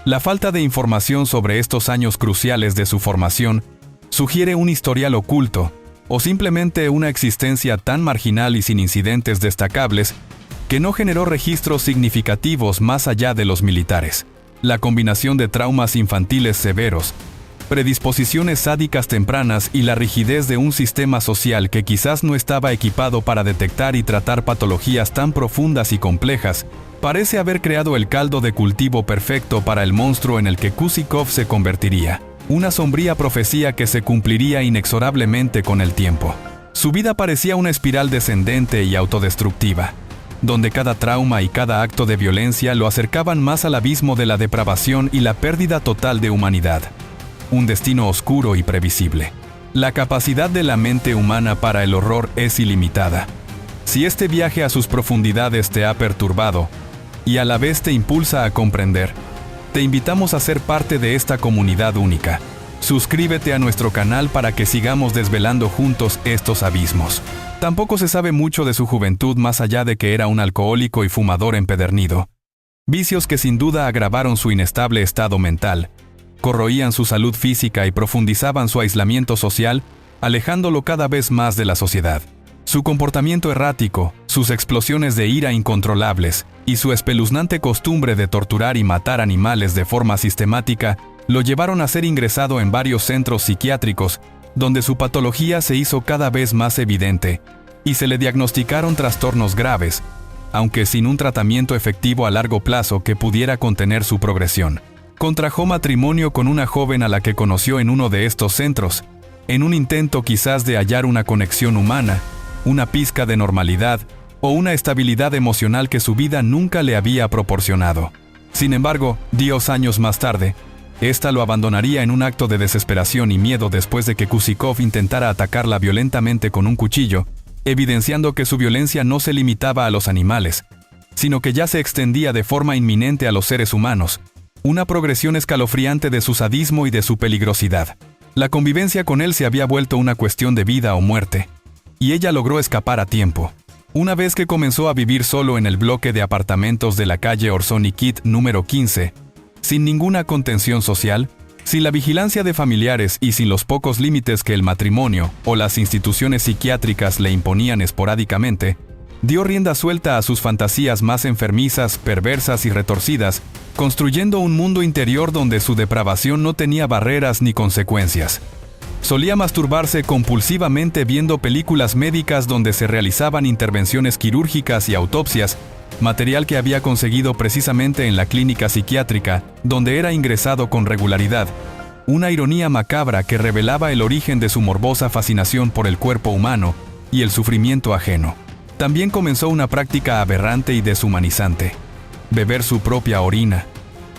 La falta de información sobre estos años cruciales de su formación sugiere un historial oculto, o simplemente una existencia tan marginal y sin incidentes destacables que no generó registros significativos más allá de los militares. La combinación de traumas infantiles severos, predisposiciones sádicas tempranas y la rigidez de un sistema social que quizás no estaba equipado para detectar y tratar patologías tan profundas y complejas, parece haber creado el caldo de cultivo perfecto para el monstruo en el que Kusikov se convertiría. Una sombría profecía que se cumpliría inexorablemente con el tiempo. Su vida parecía una espiral descendente y autodestructiva, donde cada trauma y cada acto de violencia lo acercaban más al abismo de la depravación y la pérdida total de humanidad. Un destino oscuro y previsible. La capacidad de la mente humana para el horror es ilimitada. Si este viaje a sus profundidades te ha perturbado y a la vez te impulsa a comprender, te invitamos a ser parte de esta comunidad única. Suscríbete a nuestro canal para que sigamos desvelando juntos estos abismos. Tampoco se sabe mucho de su juventud más allá de que era un alcohólico y fumador empedernido. Vicios que sin duda agravaron su inestable estado mental, corroían su salud física y profundizaban su aislamiento social, alejándolo cada vez más de la sociedad. Su comportamiento errático, sus explosiones de ira incontrolables y su espeluznante costumbre de torturar y matar animales de forma sistemática lo llevaron a ser ingresado en varios centros psiquiátricos, donde su patología se hizo cada vez más evidente y se le diagnosticaron trastornos graves, aunque sin un tratamiento efectivo a largo plazo que pudiera contener su progresión. Contrajo matrimonio con una joven a la que conoció en uno de estos centros, en un intento quizás de hallar una conexión humana, una pizca de normalidad o una estabilidad emocional que su vida nunca le había proporcionado. Sin embargo, 10 años más tarde, esta lo abandonaría en un acto de desesperación y miedo después de que Kusikov intentara atacarla violentamente con un cuchillo, evidenciando que su violencia no se limitaba a los animales, sino que ya se extendía de forma inminente a los seres humanos, una progresión escalofriante de su sadismo y de su peligrosidad. La convivencia con él se había vuelto una cuestión de vida o muerte, y ella logró escapar a tiempo. Una vez que comenzó a vivir solo en el bloque de apartamentos de la calle Orsonikid número 15, sin ninguna contención social, sin la vigilancia de familiares y sin los pocos límites que el matrimonio o las instituciones psiquiátricas le imponían esporádicamente, dio rienda suelta a sus fantasías más enfermizas, perversas y retorcidas, construyendo un mundo interior donde su depravación no tenía barreras ni consecuencias. Solía masturbarse compulsivamente viendo películas médicas donde se realizaban intervenciones quirúrgicas y autopsias, material que había conseguido precisamente en la clínica psiquiátrica, donde era ingresado con regularidad. Una ironía macabra que revelaba el origen de su morbosa fascinación por el cuerpo humano y el sufrimiento ajeno. También comenzó una práctica aberrante y deshumanizante: beber su propia orina,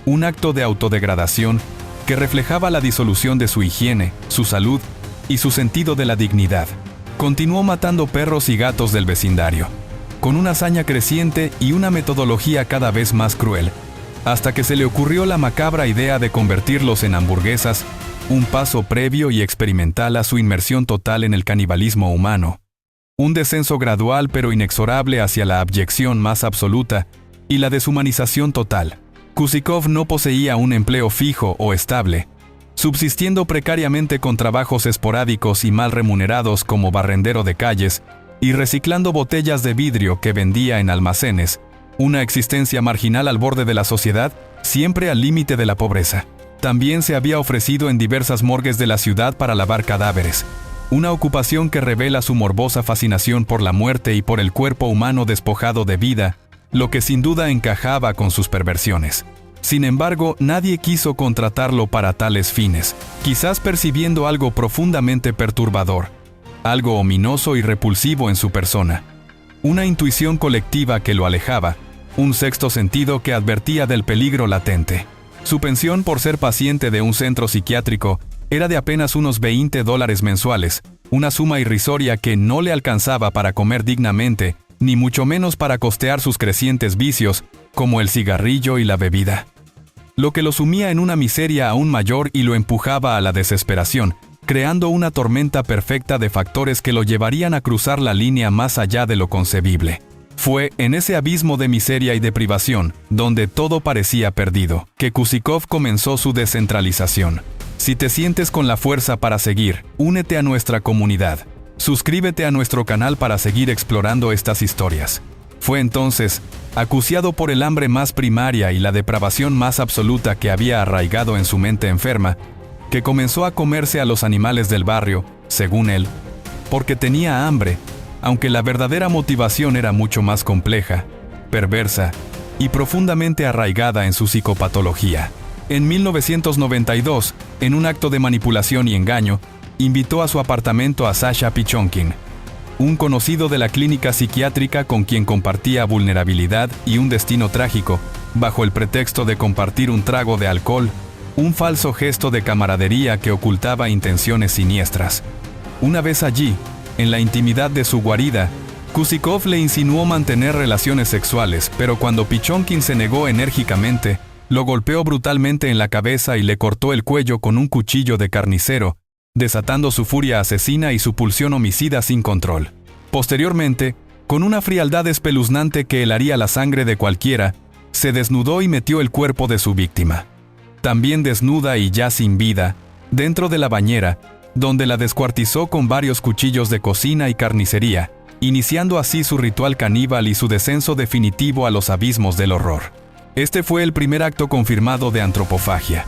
un acto de autodegradación que reflejaba la disolución de su higiene, su salud y su sentido de la dignidad. Continuó matando perros y gatos del vecindario, con una hazaña creciente y una metodología cada vez más cruel, hasta que se le ocurrió la macabra idea de convertirlos en hamburguesas, un paso previo y experimental a su inmersión total en el canibalismo humano. Un descenso gradual pero inexorable hacia la abyección más absoluta y la deshumanización total. Kusikov no poseía un empleo fijo o estable, subsistiendo precariamente con trabajos esporádicos y mal remunerados como barrendero de calles y reciclando botellas de vidrio que vendía en almacenes, una existencia marginal al borde de la sociedad, siempre al límite de la pobreza. También se había ofrecido en diversas morgues de la ciudad para lavar cadáveres, una ocupación que revela su morbosa fascinación por la muerte y por el cuerpo humano despojado de vida, lo que sin duda encajaba con sus perversiones. Sin embargo, nadie quiso contratarlo para tales fines, quizás percibiendo algo profundamente perturbador, algo ominoso y repulsivo en su persona. Una intuición colectiva que lo alejaba, un sexto sentido que advertía del peligro latente. Su pensión por ser paciente de un centro psiquiátrico era de apenas unos $20 mensuales, una suma irrisoria que no le alcanzaba para comer dignamente, ni mucho menos para costear sus crecientes vicios, como el cigarrillo y la bebida. lo que lo sumía en una miseria aún mayor y lo empujaba a la desesperación, creando una tormenta perfecta de factores que lo llevarían a cruzar la línea más allá de lo concebible. Fue en ese abismo de miseria y de privación, donde todo parecía perdido, que Kusikov comenzó su descentralización. Si te sientes con la fuerza para seguir, únete a nuestra comunidad. Suscríbete a nuestro canal para seguir explorando estas historias. Fue entonces, acuciado por el hambre más primaria y la depravación más absoluta que había arraigado en su mente enferma, que comenzó a comerse a los animales del barrio, según él, porque tenía hambre, aunque la verdadera motivación era mucho más compleja, perversa y profundamente arraigada en su psicopatología. En 1992, en un acto de manipulación y engaño, invitó a su apartamento a Sasha Pichonkin, un conocido de la clínica psiquiátrica con quien compartía vulnerabilidad y un destino trágico, bajo el pretexto de compartir un trago de alcohol, un falso gesto de camaradería que ocultaba intenciones siniestras. Una vez allí, en la intimidad de su guarida, Kusikov le insinuó mantener relaciones sexuales, pero cuando Pichonkin se negó enérgicamente, lo golpeó brutalmente en la cabeza y le cortó el cuello con un cuchillo de carnicero, desatando su furia asesina y su pulsión homicida sin control. Posteriormente, con una frialdad espeluznante que helaría la sangre de cualquiera, se desnudó y metió el cuerpo de su víctima. También desnuda y ya sin vida, dentro de la bañera, donde la descuartizó con varios cuchillos de cocina y carnicería, iniciando así su ritual caníbal y su descenso definitivo a los abismos del horror. Este fue el primer acto confirmado de antropofagia.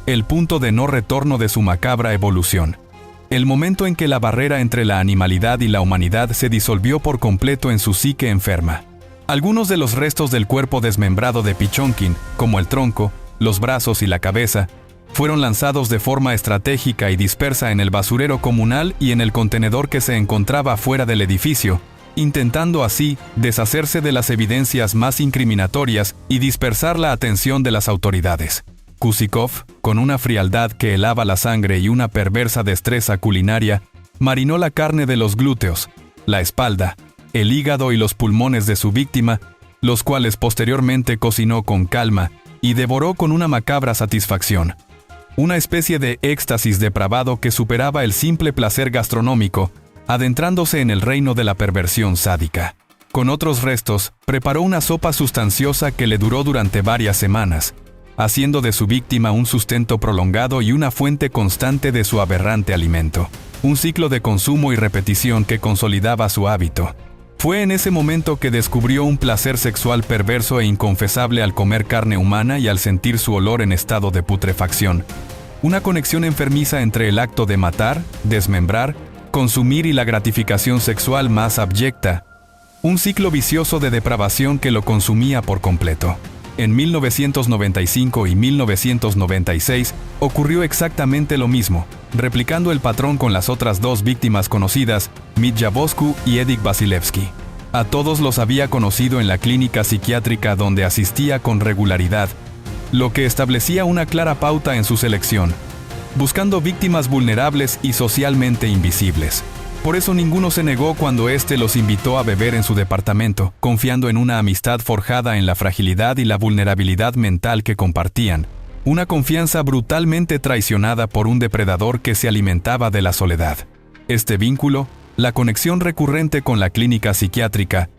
El punto de no retorno de su macabra evolución. El momento en que la barrera entre la animalidad y la humanidad se disolvió por completo en su psique enferma. Algunos de los restos del cuerpo desmembrado de Pichonkin, como el tronco, los brazos y la cabeza, fueron lanzados de forma estratégica y dispersa en el basurero comunal y en el contenedor que se encontraba fuera del edificio, intentando así deshacerse de las evidencias más incriminatorias y dispersar la atención de las autoridades. Kusikov, con una frialdad que helaba la sangre y una perversa destreza culinaria, marinó la carne de los glúteos, la espalda, el hígado y los pulmones de su víctima, los cuales posteriormente cocinó con calma y devoró con una macabra satisfacción. Una especie de éxtasis depravado que superaba el simple placer gastronómico, adentrándose en el reino de la perversión sádica. Con otros restos, preparó una sopa sustanciosa que le duró durante varias semanas, haciendo de su víctima un sustento prolongado y una fuente constante de su aberrante alimento. Un ciclo de consumo y repetición que consolidaba su hábito. Fue en ese momento que descubrió un placer sexual perverso e inconfesable al comer carne humana y al sentir su olor en estado de putrefacción. Una conexión enfermiza entre el acto de matar, desmembrar, consumir y la gratificación sexual más abyecta. Un ciclo vicioso de depravación que lo consumía por completo. En 1995 y 1996 ocurrió exactamente lo mismo, replicando el patrón con las otras dos víctimas conocidas, Mitya Vosku y Edik Vasilevsky. A todos los había conocido en la clínica psiquiátrica donde asistía con regularidad, lo que establecía una clara pauta en su selección, buscando víctimas vulnerables y socialmente invisibles. Por eso ninguno se negó cuando éste los invitó a beber en su departamento, confiando en una amistad forjada en la fragilidad y la vulnerabilidad mental que compartían. Una confianza brutalmente traicionada por un depredador que se alimentaba de la soledad. Este vínculo, la conexión recurrente con la clínica psiquiátrica,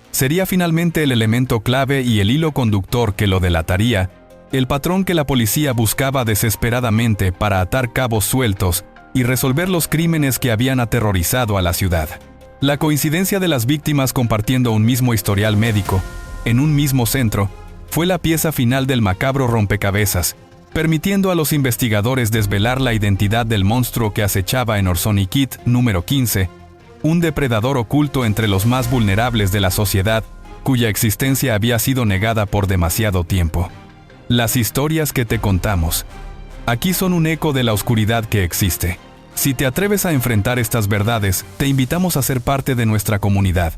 sería finalmente el elemento clave y el hilo conductor que lo delataría, el patrón que la policía buscaba desesperadamente para atar cabos sueltos y resolver los crímenes que habían aterrorizado a la ciudad. La coincidencia de las víctimas compartiendo un mismo historial médico, en un mismo centro, fue la pieza final del macabro rompecabezas, permitiendo a los investigadores desvelar la identidad del monstruo que acechaba en Orzonikid número 15, un depredador oculto entre los más vulnerables de la sociedad, cuya existencia había sido negada por demasiado tiempo. Las historias que te contamos aquí son un eco de la oscuridad que existe. Si te atreves a enfrentar estas verdades, te invitamos a ser parte de nuestra comunidad.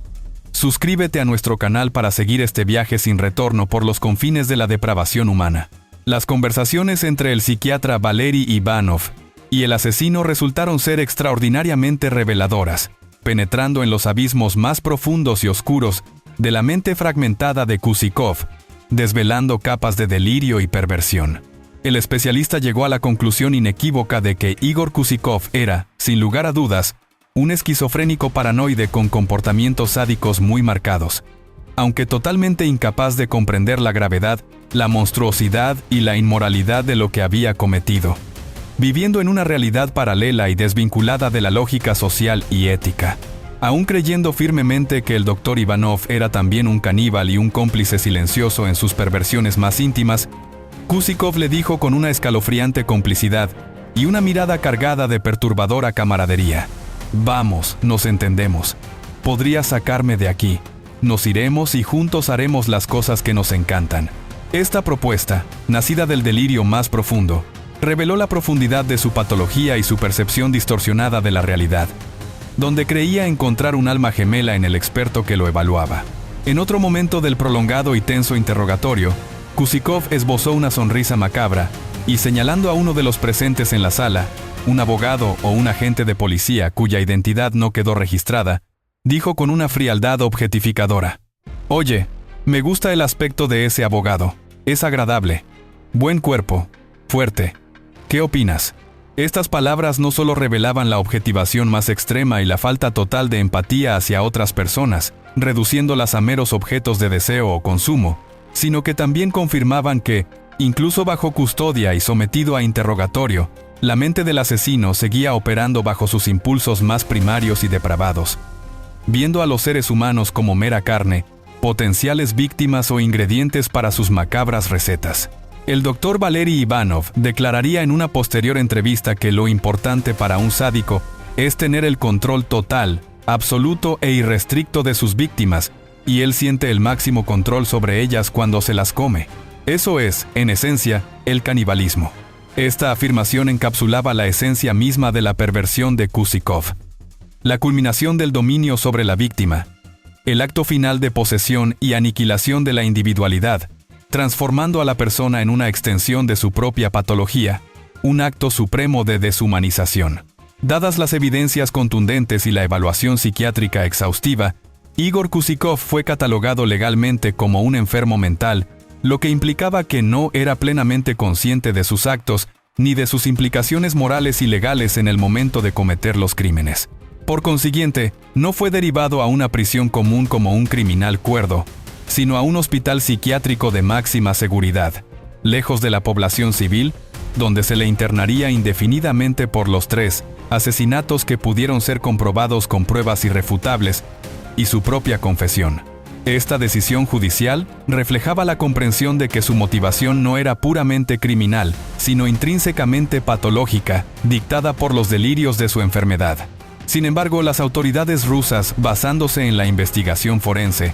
Suscríbete a nuestro canal para seguir este viaje sin retorno por los confines de la depravación humana. Las conversaciones entre el psiquiatra Valery Ivanov y el asesino resultaron ser extraordinariamente reveladoras, penetrando en los abismos más profundos y oscuros de la mente fragmentada de Kusikov, desvelando capas de delirio y perversión. El especialista llegó a la conclusión inequívoca de que Igor Kusikov era, sin lugar a dudas, un esquizofrénico paranoide con comportamientos sádicos muy marcados, aunque totalmente incapaz de comprender la gravedad, la monstruosidad y la inmoralidad de lo que había cometido, viviendo en una realidad paralela y desvinculada de la lógica social y ética. Aún creyendo firmemente que el Dr. Ivanov era también un caníbal y un cómplice silencioso en sus perversiones más íntimas, Kusikov le dijo con una escalofriante complicidad y una mirada cargada de perturbadora camaradería: «Vamos, nos entendemos. Podrías sacarme de aquí. Nos iremos y juntos haremos las cosas que nos encantan». Esta propuesta, nacida del delirio más profundo, reveló la profundidad de su patología y su percepción distorsionada de la realidad, donde creía encontrar un alma gemela en el experto que lo evaluaba. En otro momento del prolongado y tenso interrogatorio, Kusikov esbozó una sonrisa macabra y, señalando a uno de los presentes en la sala, un abogado o un agente de policía cuya identidad no quedó registrada, dijo con una frialdad objetificadora: «Oye, me gusta el aspecto de ese abogado. Es agradable. Buen cuerpo. Fuerte. ¿Qué opinas?». Estas palabras no solo revelaban la objetivación más extrema y la falta total de empatía hacia otras personas, reduciéndolas a meros objetos de deseo o consumo, sino que también confirmaban que, incluso bajo custodia y sometido a interrogatorio, la mente del asesino seguía operando bajo sus impulsos más primarios y depravados, viendo a los seres humanos como mera carne, potenciales víctimas o ingredientes para sus macabras recetas. El Dr. Valery Ivanov declararía en una posterior entrevista que lo importante para un sádico es tener el control total, absoluto e irrestricto de sus víctimas, y él siente el máximo control sobre ellas cuando se las come. Eso es, en esencia, el canibalismo. Esta afirmación encapsulaba la esencia misma de la perversión de Kusikov. La culminación del dominio sobre la víctima, el acto final de posesión y aniquilación de la individualidad, transformando a la persona en una extensión de su propia patología, un acto supremo de deshumanización. Dadas las evidencias contundentes y la evaluación psiquiátrica exhaustiva, Igor Kusikov fue catalogado legalmente como un enfermo mental, lo que implicaba que no era plenamente consciente de sus actos ni de sus implicaciones morales y legales en el momento de cometer los crímenes. Por consiguiente, no fue derivado a una prisión común como un criminal cuerdo, sino a un hospital psiquiátrico de máxima seguridad, lejos de la población civil, donde se le internaría indefinidamente por los 3 asesinatos que pudieron ser comprobados con pruebas irrefutables y su propia confesión. Esta decisión judicial reflejaba la comprensión de que su motivación no era puramente criminal, sino intrínsecamente patológica, dictada por los delirios de su enfermedad. Sin embargo, las autoridades rusas, basándose en la investigación forense,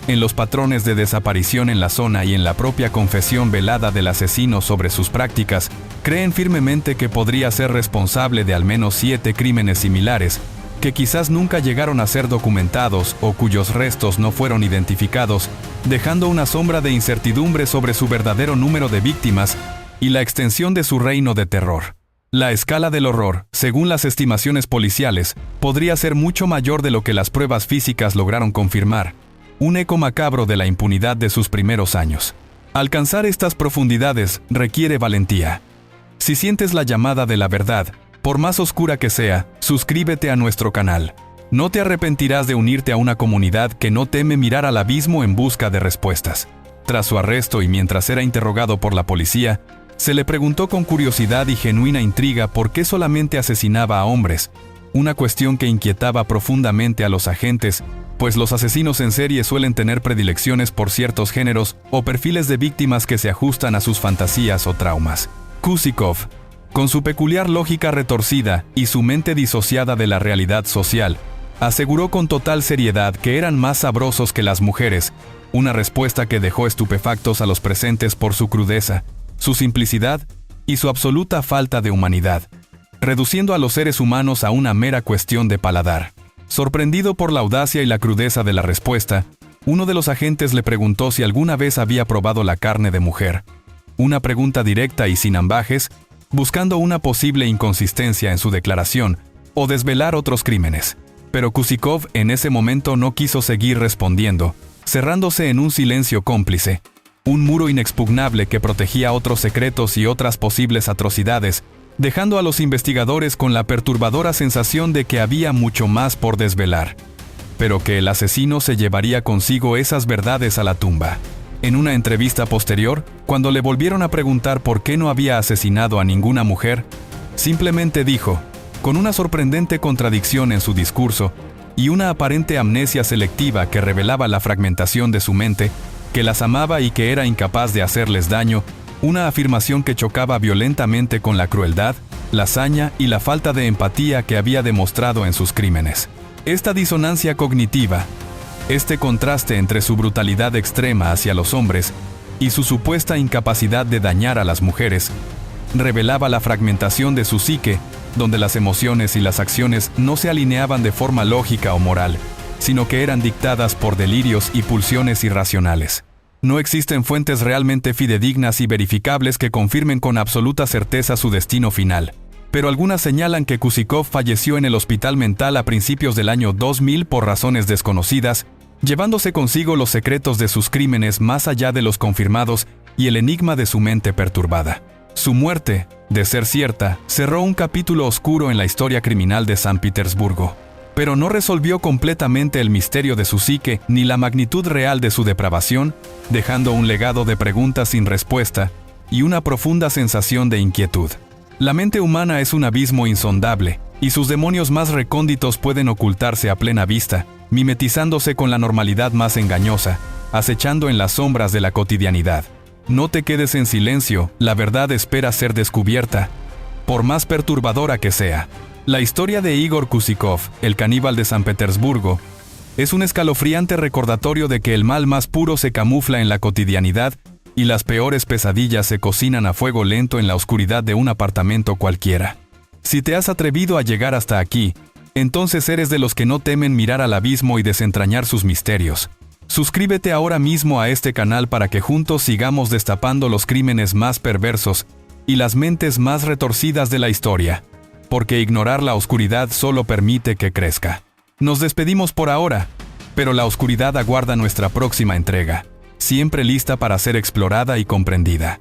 en los patrones de desaparición en la zona y en la propia confesión velada del asesino sobre sus prácticas, creen firmemente que podría ser responsable de al menos 7 crímenes similares, que quizás nunca llegaron a ser documentados o cuyos restos no fueron identificados, dejando una sombra de incertidumbre sobre su verdadero número de víctimas y la extensión de su reino de terror. La escala del horror, según las estimaciones policiales, podría ser mucho mayor de lo que las pruebas físicas lograron confirmar, un eco macabro de la impunidad de sus primeros años. Alcanzar estas profundidades requiere valentía. Si sientes la llamada de la verdad, por más oscura que sea, suscríbete a nuestro canal. No te arrepentirás de unirte a una comunidad que no teme mirar al abismo en busca de respuestas. Tras su arresto y mientras era interrogado por la policía, se le preguntó con curiosidad y genuina intriga por qué solamente asesinaba a hombres, una cuestión que inquietaba profundamente a los agentes, pues los asesinos en serie suelen tener predilecciones por ciertos géneros o perfiles de víctimas que se ajustan a sus fantasías o traumas. Kusikov, con su peculiar lógica retorcida y su mente disociada de la realidad social, aseguró con total seriedad que eran más sabrosos que las mujeres, una respuesta que dejó estupefactos a los presentes por su crudeza, su simplicidad y su absoluta falta de humanidad, reduciendo a los seres humanos a una mera cuestión de paladar. Sorprendido por la audacia y la crudeza de la respuesta, uno de los agentes le preguntó si alguna vez había probado la carne de mujer. Una pregunta directa y sin ambajes, buscando una posible inconsistencia en su declaración o desvelar otros crímenes. Pero Kusikov en ese momento no quiso seguir respondiendo, cerrándose en un silencio cómplice, un muro inexpugnable que protegía otros secretos y otras posibles atrocidades, dejando a los investigadores con la perturbadora sensación de que había mucho más por desvelar, pero que el asesino se llevaría consigo esas verdades a la tumba. En una entrevista posterior, cuando le volvieron a preguntar por qué no había asesinado a ninguna mujer, simplemente dijo, con una sorprendente contradicción en su discurso y una aparente amnesia selectiva que revelaba la fragmentación de su mente, que las amaba y que era incapaz de hacerles daño, una afirmación que chocaba violentamente con la crueldad, la saña y la falta de empatía que había demostrado en sus crímenes. Esta disonancia cognitiva, este contraste entre su brutalidad extrema hacia los hombres y su supuesta incapacidad de dañar a las mujeres, revelaba la fragmentación de su psique, donde las emociones y las acciones no se alineaban de forma lógica o moral, sino que eran dictadas por delirios y pulsiones irracionales. No existen fuentes realmente fidedignas y verificables que confirmen con absoluta certeza su destino final, pero algunas señalan que Kusikov falleció en el hospital mental a principios del año 2000 por razones desconocidas, llevándose consigo los secretos de sus crímenes más allá de los confirmados y el enigma de su mente perturbada. Su muerte, de ser cierta, cerró un capítulo oscuro en la historia criminal de San Petersburgo, pero no resolvió completamente el misterio de su psique ni la magnitud real de su depravación, dejando un legado de preguntas sin respuesta y una profunda sensación de inquietud. La mente humana es un abismo insondable, y sus demonios más recónditos pueden ocultarse a plena vista, mimetizándose con la normalidad más engañosa, acechando en las sombras de la cotidianidad. No te quedes en silencio, la verdad espera ser descubierta, por más perturbadora que sea. La historia de Igor Kusikov, el caníbal de San Petersburgo, es un escalofriante recordatorio de que el mal más puro se camufla en la cotidianidad y las peores pesadillas se cocinan a fuego lento en la oscuridad de un apartamento cualquiera. Si te has atrevido a llegar hasta aquí, entonces eres de los que no temen mirar al abismo y desentrañar sus misterios. Suscríbete ahora mismo a este canal para que juntos sigamos destapando los crímenes más perversos y las mentes más retorcidas de la historia, porque ignorar la oscuridad solo permite que crezca. Nos despedimos por ahora, pero la oscuridad aguarda nuestra próxima entrega, siempre lista para ser explorada y comprendida.